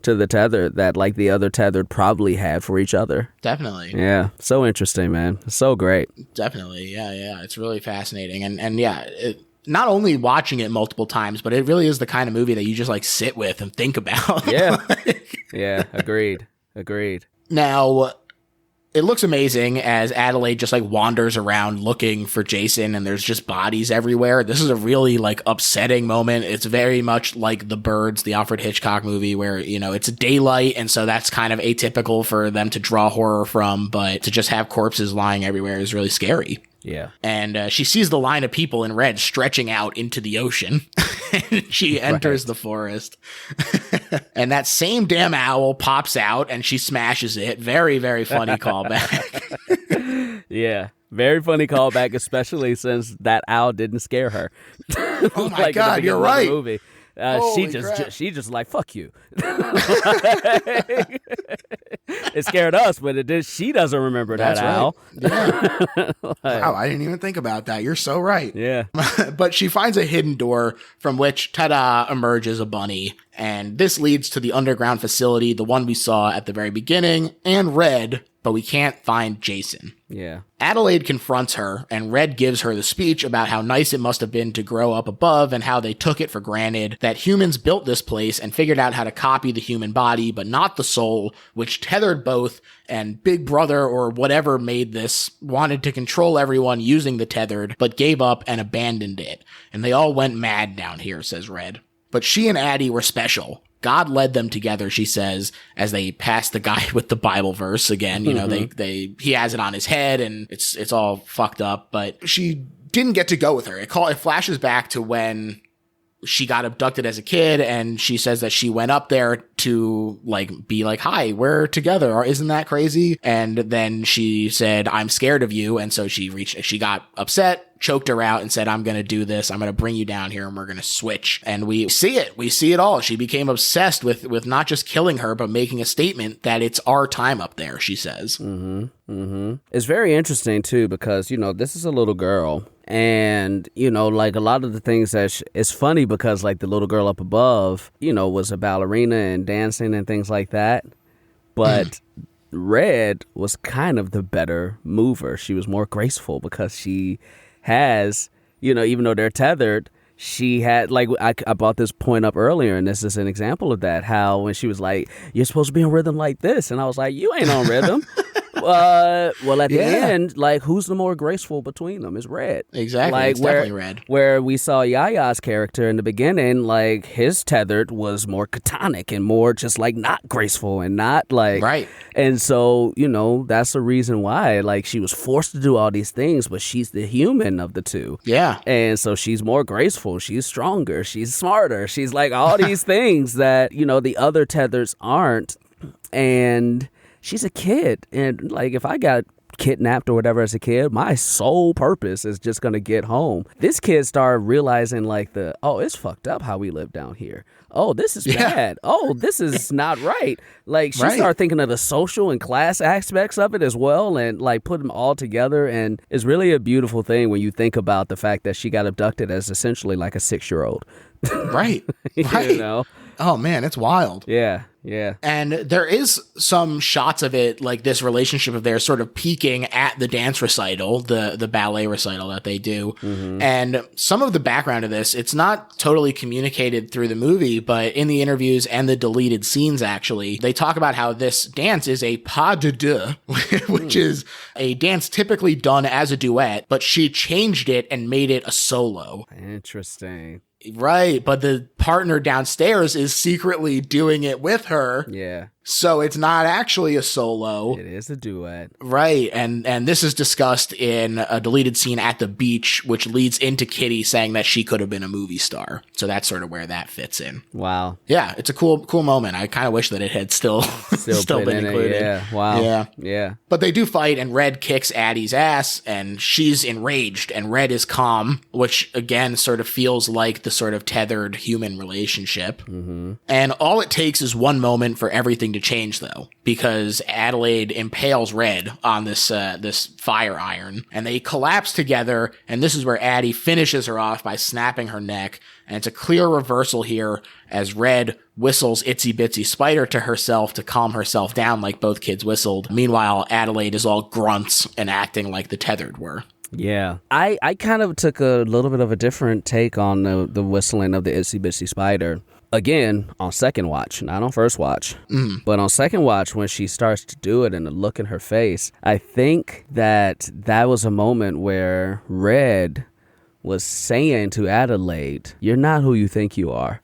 to the tether that like the other tethered probably had for each other. Definitely. Yeah. So interesting, man. So great. Definitely. Yeah. It's really fascinating. And not only watching it multiple times, but it really is the kind of movie that you just like sit with and think about. Yeah. Yeah. Agreed. Now, it looks amazing as Adelaide just like wanders around looking for Jason, and there's just bodies everywhere. This is a really like upsetting moment. It's very much like The Birds, the Alfred Hitchcock movie, where, it's daylight. And so that's kind of atypical for them to draw horror from, but to just have corpses lying everywhere is really scary. Yeah. And she sees the line of people in red stretching out into the ocean. And she enters the forest. And that same damn owl pops out and she smashes it. Very, very funny callback. Yeah. Very funny callback, especially since that owl didn't scare her. Oh my God, you're right. Movie. She just like, fuck you. It scared us, but she doesn't remember that owl. Yeah. Wow, I didn't even think about that. You're so right. Yeah. But she finds a hidden door from which, ta-da, emerges a bunny. And this leads to the underground facility, the one we saw at the very beginning, and Red, but we can't find Jason. Yeah. Adelaide confronts her, and Red gives her the speech about how nice it must have been to grow up above and how they took it for granted that humans built this place and figured out how to copy the human body, but not the soul, which tethered both, and Big Brother or whatever made this wanted to control everyone using the tethered, but gave up and abandoned it. And they all went mad down here, says Red. But she and Addie were special. God led them together, she says, as they pass the guy with the Bible verse again. He has it on his head and it's all fucked up, but she didn't get to go with her. It flashes back to when she got abducted as a kid, and she says that she went up there to be like, hi, we're together. Or isn't that crazy? And then she said, I'm scared of you. And so she got upset, choked her out, and said, I'm going to do this. I'm going to bring you down here and we're going to switch. And we see it. We see it all. She became obsessed with not just killing her, but making a statement that it's our time up there, she says. Mm-hmm. Mm-hmm. It's very interesting too, because, this is a little girl. And, like a lot of the things that it's funny because like the little girl up above, was a ballerina and dancing and things like that. But Red was kind of the better mover. She was more graceful because she has, even though they're tethered, she had, like, I brought this point up earlier, and this is an example of that, how when she was like, you're supposed to be on rhythm like this. And I was like, you ain't on rhythm. Well, at the end, like, who's the more graceful between them is Red. Exactly. Like, it's definitely Red. Where we saw Yaya's character in the beginning, like, his tethered was more catonic and more just, like, not graceful and not, like... Right. And so, that's the reason why, like, she was forced to do all these things, but she's the human of the two. Yeah. And so she's more graceful. She's stronger. She's smarter. She's, like, all these things that, the other tethers aren't. And... she's a kid, and like if I got kidnapped or whatever as a kid, my sole purpose is just gonna get home. This kid started realizing like it's fucked up how we live down here. Oh, this is bad. Oh, this is not right. Like she started thinking of the social and class aspects of it as well, and like put them all together. And it's really a beautiful thing when you think about the fact that she got abducted as essentially like a 6-year-old. Right. Right. Oh man, it's wild. Yeah. Yeah. And there is some shots of it, like this relationship of theirs sort of peaking at the dance recital, the ballet recital that they do. And some of the background of this, it's not totally communicated through the movie, but in the interviews and the deleted scenes, actually, they talk about how this dance is a pas de deux, which is a dance typically done as a duet, but she changed it and made it a solo. Interesting. Right, but the partner downstairs is secretly doing it with her. Yeah. So it's not actually a solo. It is a duet. Right, and this is discussed in a deleted scene at the beach, which leads into Kitty saying that she could have been a movie star. So that's sort of where that fits in. Wow. Yeah, it's a cool moment. I kind of wish that it had still been included. Yeah. Wow. Yeah. Yeah. But they do fight, and Red kicks Addie's ass, and she's enraged, and Red is calm, which again sort of feels like the sort of tethered human relationship. And all it takes is one moment for everything to change, though, because Adelaide impales Red on this fire iron, and they collapse together, and this is where Addie finishes her off by snapping her neck, and it's a clear reversal here as Red whistles Itsy Bitsy Spider to herself to calm herself down like both kids whistled. Meanwhile, Adelaide is all grunts and acting like the tethered were. Yeah. I kind of took a little bit of a different take on the whistling of the Itsy Bitsy Spider. Again, on second watch, not on first watch. But on second watch, when she starts to do it and the look in her face, I think that was a moment where Red was saying to Adelaide, "You're not who you think you are."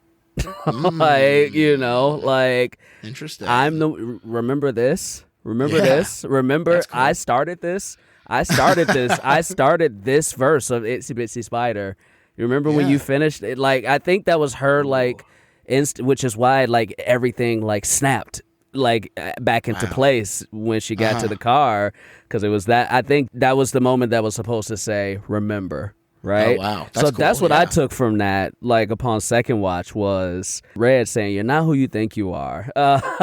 Like, Interesting. remember this? Remember this? Remember, Cool. I started this? I started this verse of Itsy Bitsy Spider. You remember when you finished it? Like, I think that was her, like, which is why, like, everything, like, snapped, like, back into place when she got to the car. Because it was that, I think that was the moment that was supposed to say, remember. Right? Oh, wow. So that's what I took from that, like, upon second watch, was Red saying, "You're not who you think you are."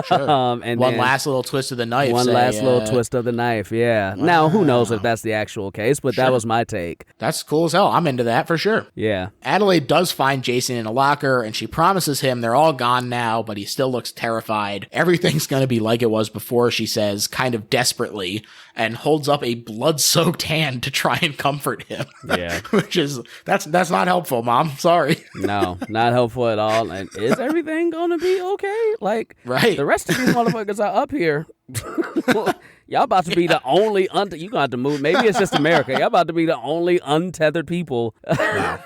Sure. And one last little twist of the knife. little twist of the knife, yeah. Wow. Now, who knows if that's the actual case, but that was my take. That's cool as hell. I'm into that for sure. Yeah. Adelaide does find Jason in a locker, and she promises him they're all gone now, but he still looks terrified. Everything's going to be like it was before, she says, kind of desperately, and holds up a blood-soaked hand to try and comfort him. Yeah. Which is, that's not helpful, Mom. Sorry. No, not helpful at all. And is everything going to be okay? Like, right. The rest of these motherfuckers are up here. Y'all about to be the only you going to have to move. Maybe it's just America. Y'all about to be the only untethered people. Wow.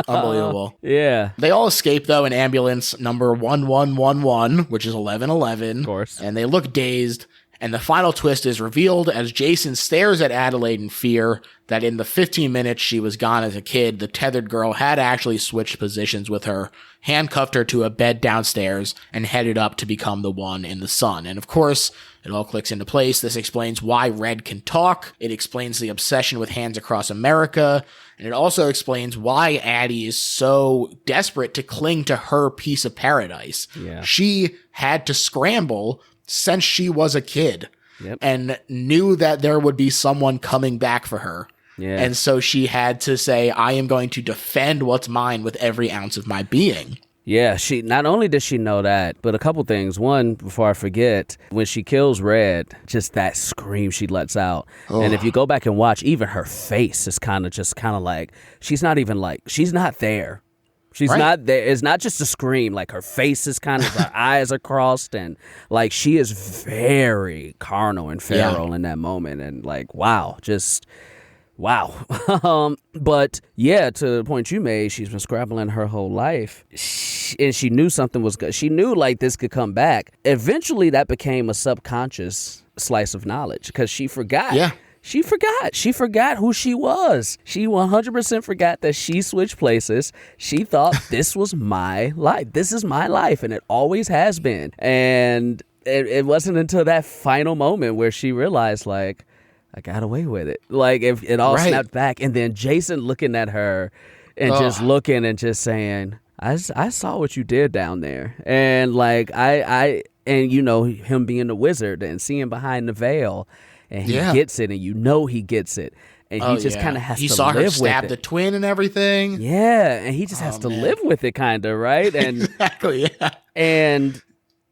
Unbelievable. Yeah. They all escape, though, in ambulance number 1111, which is 1111. Of course. And they look dazed. And the final twist is revealed as Jason stares at Adelaide in fear that in the 15 minutes she was gone as a kid, the tethered girl had actually switched positions with her, handcuffed her to a bed downstairs, and headed up to become the one in the sun. And of course, it all clicks into place. This explains why Red can talk. It explains the obsession with Hands Across America. And it also explains why Addie is so desperate to cling to her piece of paradise. Yeah. She had to scramble since she was a kid. Yep. And knew that there would be someone coming back for her. Yeah. And so she had to say, I am going to defend what's mine with every ounce of my being. Yeah, she not only did she know that, but a couple things. One, before I forget, when she kills Red, just that scream she lets out. Oh. And if you go back and watch, even her face is kind of like, she's not there. She's not there. It's not just a scream. Like, her face is kind of, her eyes are crossed, and like, she is very carnal and feral in that moment. And like, wow. But yeah, to the point you made, she's been scrabbling her whole life, and she knew something was good. She knew, like, this could come back. Eventually, that became a subconscious slice of knowledge because she forgot. Yeah. She forgot who she was. She 100% forgot that she switched places. She thought this was my life. This is my life, and it always has been. And it wasn't until that final moment where she realized, like, I got away with it. Like, if it all snapped back, and then Jason looking at her and just looking and just saying, I saw what you did down there. And like, and you know, him being the wizard and seeing behind the veil. And he gets it, and you know he gets it. and he just kind of has he to saw live her with stab it. the twin and everything. Yeah, and he just has to live with it, kind of, right? And Exactly, yeah. And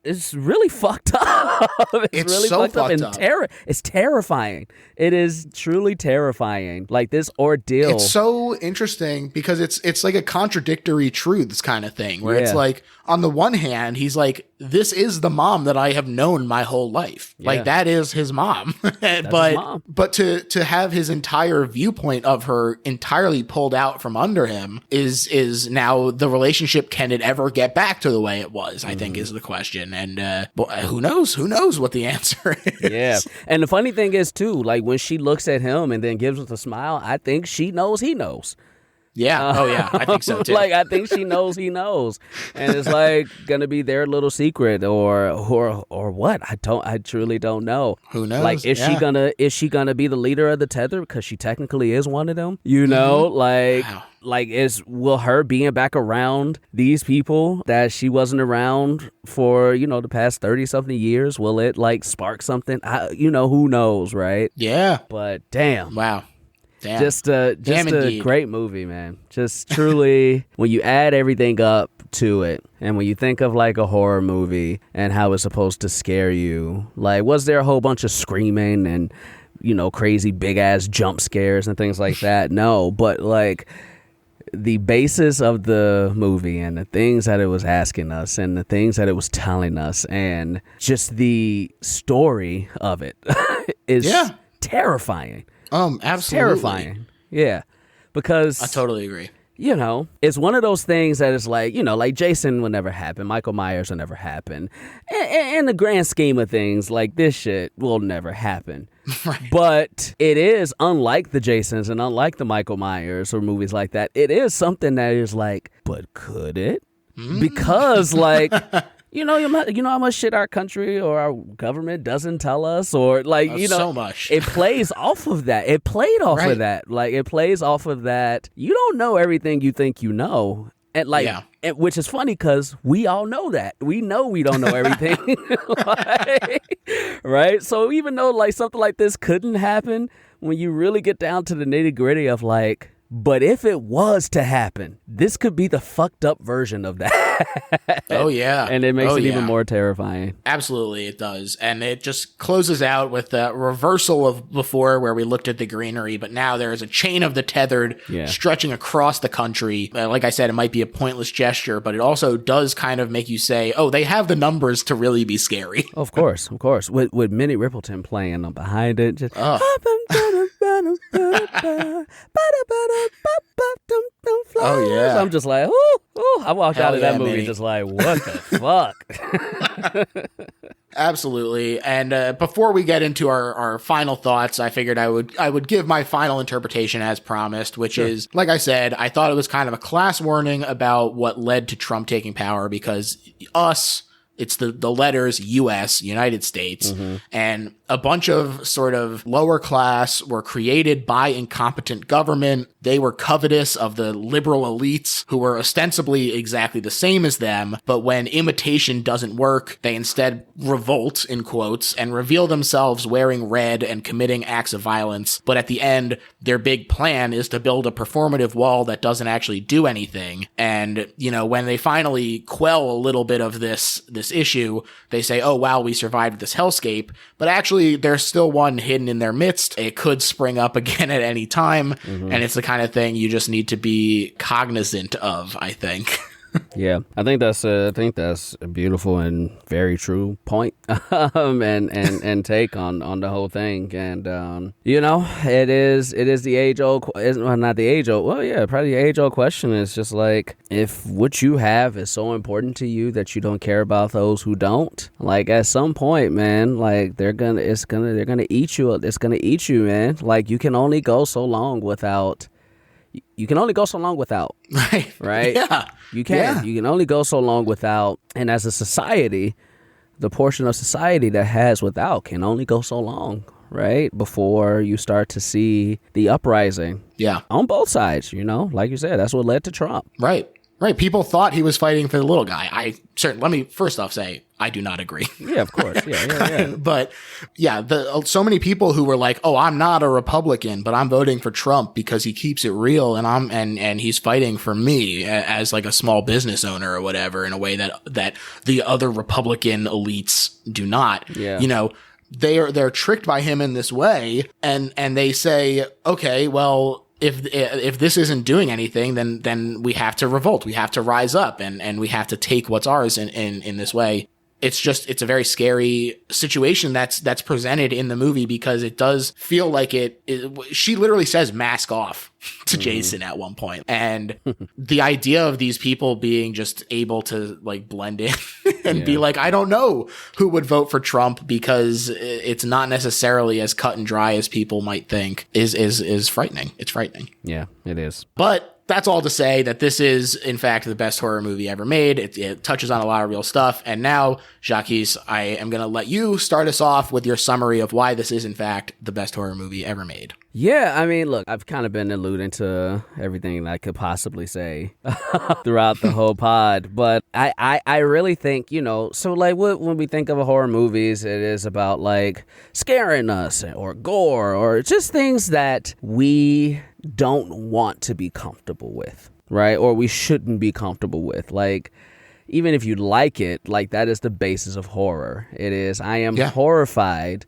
it's really fucked up. It's really so fucked up and up. it's terrifying. It is truly terrifying. Like this ordeal. It's so interesting because it's like a contradictory truths kind of thing where it's like, on the one hand, he's like, this is the mom that I have known my whole life. Yeah. Like that is his mom. But his mom. But to have his entire viewpoint of her entirely pulled out from under him is now the relationship. Can it ever get back to the way it was? I think is the question. And who knows? Who knows what the answer is? Yeah. And the funny thing is too, like when she looks at him and then gives us a smile, I think she knows he knows. Yeah. Oh yeah. I think so too. Like I think she knows he knows, and it's like gonna be their little secret or what? I truly don't know. Who knows? Like is she gonna be the leader of the tether because she technically is one of them? You know, like will her being back around these people that she wasn't around for the past 30 something years? Will it like spark something? Who knows, right? Yeah. But damn. Wow. Damn. Just a great movie, man. Just truly, when you add everything up to it, and when you think of like a horror movie and how it's supposed to scare you, like was there a whole bunch of screaming and crazy big ass jump scares and things like that? No, but like the basis of the movie and the things that it was asking us and the things that it was telling us and just the story of it is terrifying. Absolutely. Terrifying. Yeah. Because I totally agree. It's one of those things that is like, like Jason will never happen. Michael Myers will never happen. In the grand scheme of things, like this shit will never happen. Right. But it is, unlike the Jasons and unlike the Michael Myers or movies like that, it is something that is like, but could it? Because like... You know how much shit our country or our government doesn't tell us, or like so much. It plays off of that. It played off of that. Like it plays off of that. You don't know everything you think you know, and like, which is funny because we all know that. We know we don't know everything, right? So even though like something like this couldn't happen, when you really get down to the nitty gritty of like. But if it was to happen, this could be the fucked up version of that. Oh, yeah. And it makes it even more terrifying. Absolutely, it does. And it just closes out with the reversal of before where we looked at the greenery, but now there is a chain of the tethered stretching across the country. Like I said, it might be a pointless gesture, but it also does kind of make you say, oh, they have the numbers to really be scary. Of course. With Minnie Riperton playing behind it. Just, oh yeah, I'm just like, ooh. I walked out of that movie just like, what the fuck? Absolutely. And before we get into our final thoughts, I figured I would give my final interpretation as promised, which is, like I said, I thought it was kind of a class warning about what led to Trump taking power because it's the letters US, United States, and a bunch of sort of lower class were created by incompetent government. They were covetous of the liberal elites who were ostensibly exactly the same as them. But when imitation doesn't work, they instead revolt, in quotes, and reveal themselves wearing red and committing acts of violence. But at the end, their big plan is to build a performative wall that doesn't actually do anything. And, when they finally quell a little bit of this issue, they say, oh, wow, we survived this hellscape. But actually, there's still one hidden in their midst. It could spring up again at any time. And it's the kind of thing you just need to be cognizant of, I think. Yeah, I think that's a beautiful and very true point, and take on the whole thing. And it is the age old, not the age old. Well, yeah, probably the age old question is just like, if what you have is so important to you that you don't care about those who don't. Like at some point, man, like they're gonna eat you. It's gonna eat you, man. Like you can only go so long without. You can only go so long without. Right? Yeah. You can. Yeah. You can only go so long without. And as a society, the portion of society that has without can only go so long, right? Before you start to see the uprising. Yeah. On both sides, like you said, that's what led to Trump. Right. People thought he was fighting for the little guy. I let me first off say, I do not agree. Yeah, of course. Yeah. But yeah, so many people who were like, "Oh, I'm not a Republican, but I'm voting for Trump because he keeps it real, and he's fighting for me as like a small business owner or whatever, in a way that the other Republican elites do not." Yeah. You know, they're tricked by him in this way, and they say, "Okay, well, if this isn't doing anything, then we have to revolt. We have to rise up, and we have to take what's ours in this way." It's a very scary situation that's presented in the movie, because it does feel like she literally says mask off to Jason at one point. And the idea of these people being just able to like blend in and be like, I don't know who would vote for Trump, because it's not necessarily as cut and dry as people might think, is frightening. It's frightening. Yeah, it is. But that's all to say that this is, in fact, the best horror movie ever made. It touches on a lot of real stuff. And now, Jacquis, I am going to let you start us off with your summary of why this is, in fact, the best horror movie ever made. Yeah, I mean, look, I've kind of been alluding to everything I could possibly say throughout the whole pod, but I really think, so like when we think of horror movies, it is about like scaring us or gore or just things that we don't want to be comfortable with, right? Or we shouldn't be comfortable with. Like, even if you like it, like that is the basis of horror. It is, I am horrified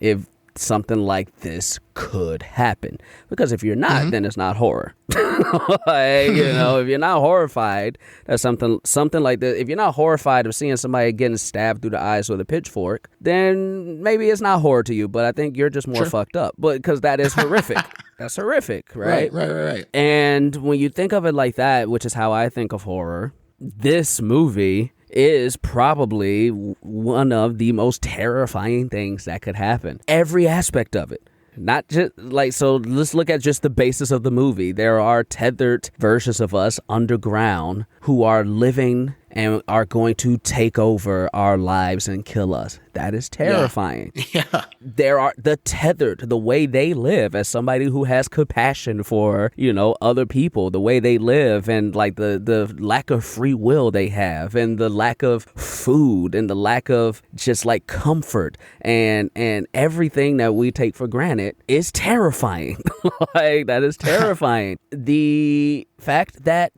if something like this could happen, because if you're not, then it's not horror. Like, if you're not horrified that something like this, if you're not horrified of seeing somebody getting stabbed through the eyes with a pitchfork, then maybe it's not horror to you. But I think you're just more fucked up, but because that is horrific. That's horrific, right? Right. And when you think of it like that, which is how I think of horror, this movie is probably one of the most terrifying things that could happen. Every aspect of it. Not just like, so let's look at just the basis of the movie. There are tethered versions of us underground who are living and are going to take over our lives and kill us. That is terrifying. Yeah. There are the tethered, the way they live, as somebody who has compassion for, other people, the way they live, and like the lack of free will they have, and the lack of food, and the lack of just like comfort, and everything that we take for granted is terrifying. Like, that is terrifying. The fact that,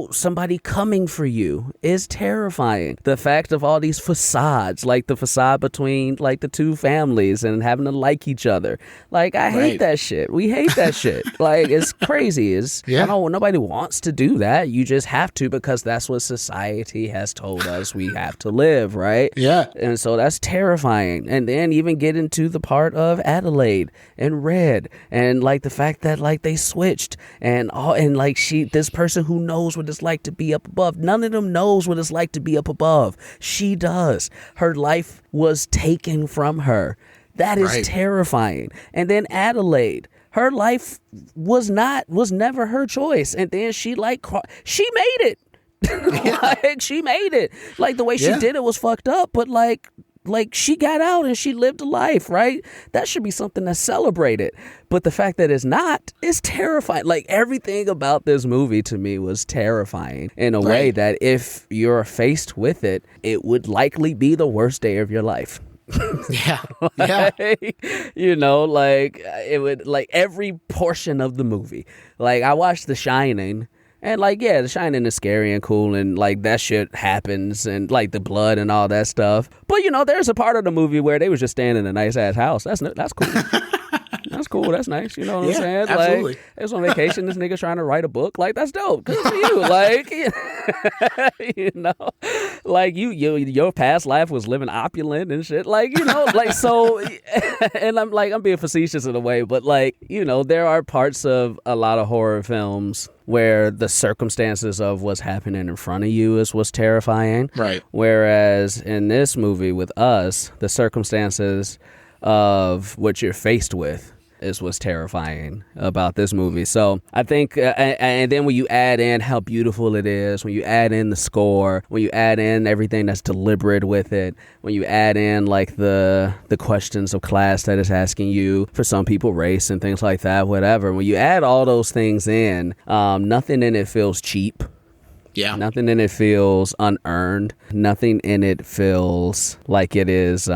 somebody coming for you is terrifying. The fact of all these facades, like the facade between like the two families and having to like each other. Like, I hate that shit. We hate that shit. Like, it's crazy. Nobody wants to do that. You just have to, because that's what society has told us we have to live, right? Yeah. And so that's terrifying. And then even get into the part of Adelaide and Red, and like the fact that like they switched, and like this person who knows what it's like to be up above. None of them knows what it's like to be up above. She does. Her life was taken from her. That is terrifying. And then Adelaide, her life was never her choice. And then she made it. Like, she made it. Like, the way she did it was fucked up, but like she got out and she lived a life, right? That should be something that's celebrated. But the fact that it's not is terrifying. Like, everything about this movie to me was terrifying in a way that if you're faced with it, it would likely be the worst day of your life. Like, it would, like, every portion of the movie. Like, I watched The Shining. And like, yeah, The Shining is scary and cool, and like that shit happens, and like the blood and all that stuff. But there's a part of the movie where they was just staying in a nice ass house. That's cool. That's cool. That's nice. You know what I'm saying? Absolutely. Like, they was on vacation. This nigga's trying to write a book. Like, that's dope. Good for you. Like, like your past life was living opulent and shit. Like, like, so, and I'm being facetious in a way, but like, there are parts of a lot of horror films where the circumstances of what's happening in front of you is what's terrifying. Right. Whereas in this movie with us, the circumstances of what you're faced with is what's terrifying about this movie. So I think, and then when you add in how beautiful it is, when you add in the score, when you add in everything that's deliberate with it, when you add in like the questions of class that it's asking you, for some people race and things like that, whatever. When you add all those things in, nothing in it feels cheap. Yeah. Nothing in it feels unearned. Nothing in it feels like it is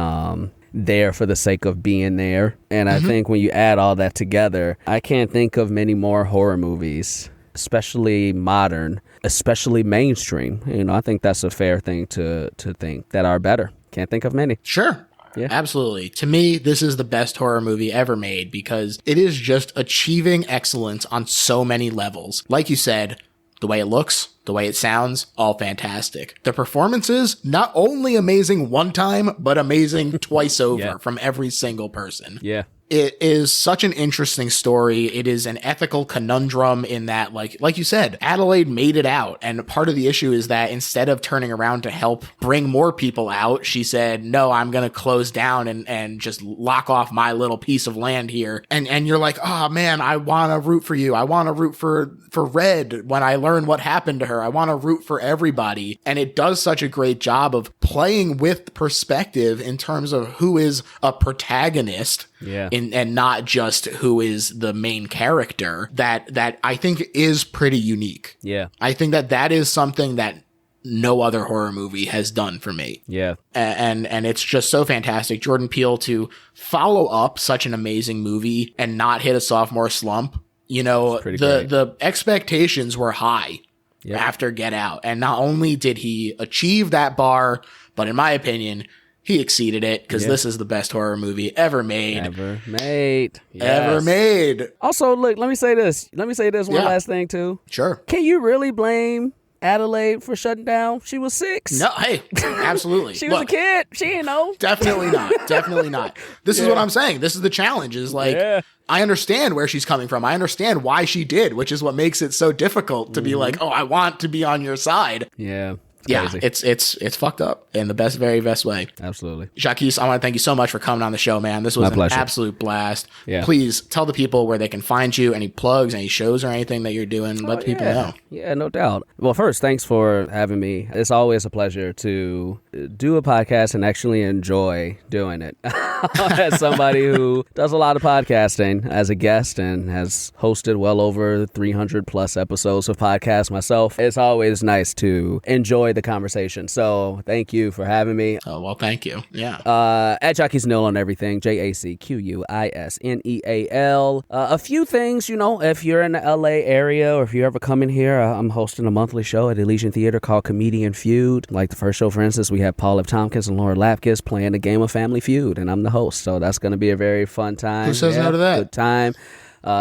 there for the sake of being there. And I think when you add all that together, I can't think of many more horror movies, especially modern, especially mainstream. You know, I think that's a fair thing to think, that are better. Can't think of many. Sure. Yeah. Absolutely. To me, this is the best horror movie ever made because it is just achieving excellence on so many levels. Like you said, the way it looks, the way it sounds, all fantastic. The performances, not only amazing one time, but amazing twice over from every single person. Yeah. It is such an interesting story. It is an ethical conundrum in that, like you said, Adelaide made it out. And part of the issue is that instead of turning around to help bring more people out, she said, no, I'm going to close down and just lock off my little piece of land here. And you're like, oh man, I want to root for you. I want to root for Red when I learn what happened to her. I want to root for everybody. And it does such a great job of playing with perspective in terms of who is a protagonist. Yeah. And not just who is the main character, that I think is pretty unique. Yeah. I think that is something that no other horror movie has done for me. Yeah. And it's just so fantastic. Jordan Peele to follow up such an amazing movie and not hit a sophomore slump. You know, the expectations were high after Get Out. And not only did he achieve that bar, but in my opinion, he exceeded it because this is the best horror movie ever made. Ever made. Yes. Ever made. Also, look, let me say this. One last thing, too. Sure. Can you really blame Adelaide for shutting down? She was 6. No, hey, absolutely. She was a kid. She didn't know. Definitely not. Definitely not. This is what I'm saying. This is the challenge is like, I understand where she's coming from. I understand why she did, which is what makes it so difficult to be like, oh, I want to be on your side. Yeah. Yeah, it's fucked up in the very best way. Absolutely. Jacquis, I want to thank you so much for coming on the show, man. This was an absolute blast. Yeah. Please tell the people where they can find you, any plugs, any shows or anything that you're doing. Let people know. Yeah, no doubt. Well, first, thanks for having me. It's always a pleasure to do a podcast and actually enjoy doing it. As somebody who does a lot of podcasting as a guest and has hosted well over 300 plus episodes of podcasts myself, it's always nice to enjoy the conversation. So thank you for having me. Oh, well, thank you. Yeah. At Jacquis Neal on everything. JACQUISNEAL. A few things, if you're in the LA area or if you ever come in here, I'm hosting a monthly show at Elysian Theater called Comedian Feud. Like the first show, for instance, we have Paul F. Tompkins and Laura Lapkus playing the game of Family Feud, and I'm the host. So that's going to be a very fun time. Who says no to that? Good time.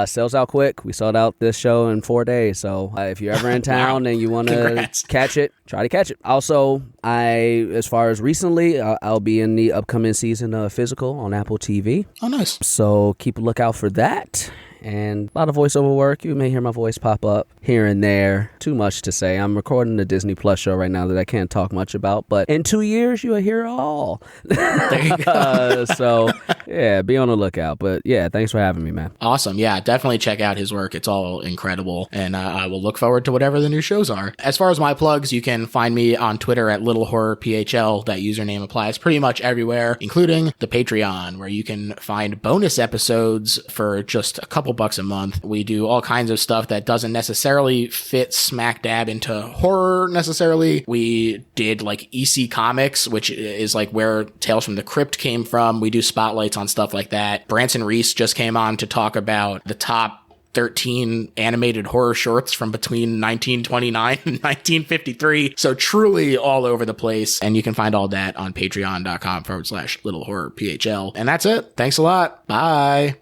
Sells out quick. We sold out this show in 4 days. So if you're ever in town and you want to catch it, try to catch it. Also, as far as recently, I'll be in the upcoming season of Physical on Apple TV. Oh, nice. So keep a lookout for that. And a lot of voiceover work. You may hear my voice pop up here and there. Too much to say. I'm recording the Disney Plus show right now that I can't talk much about. But in 2 years, you'll hear it all. There you go. So, yeah, be on the lookout. But, yeah, thanks for having me, man. Awesome. Yeah, definitely check out his work. It's all incredible. And I will look forward to whatever the new shows are. As far as my plugs, you can find me on Twitter at LittleHorrorPHL. That username applies pretty much everywhere, including the Patreon, where you can find bonus episodes for just a couple $2 a month. We do all kinds of stuff that doesn't necessarily fit smack dab into horror necessarily. We did like EC Comics, which is like where Tales from the Crypt came from. We do spotlights on stuff like that. Branson Reese just came on to talk about the top 13 animated horror shorts from between 1929 and 1953. So truly all over the place. And you can find all that on patreon.com/littlehorrorphl. And that's it. Thanks a lot. Bye.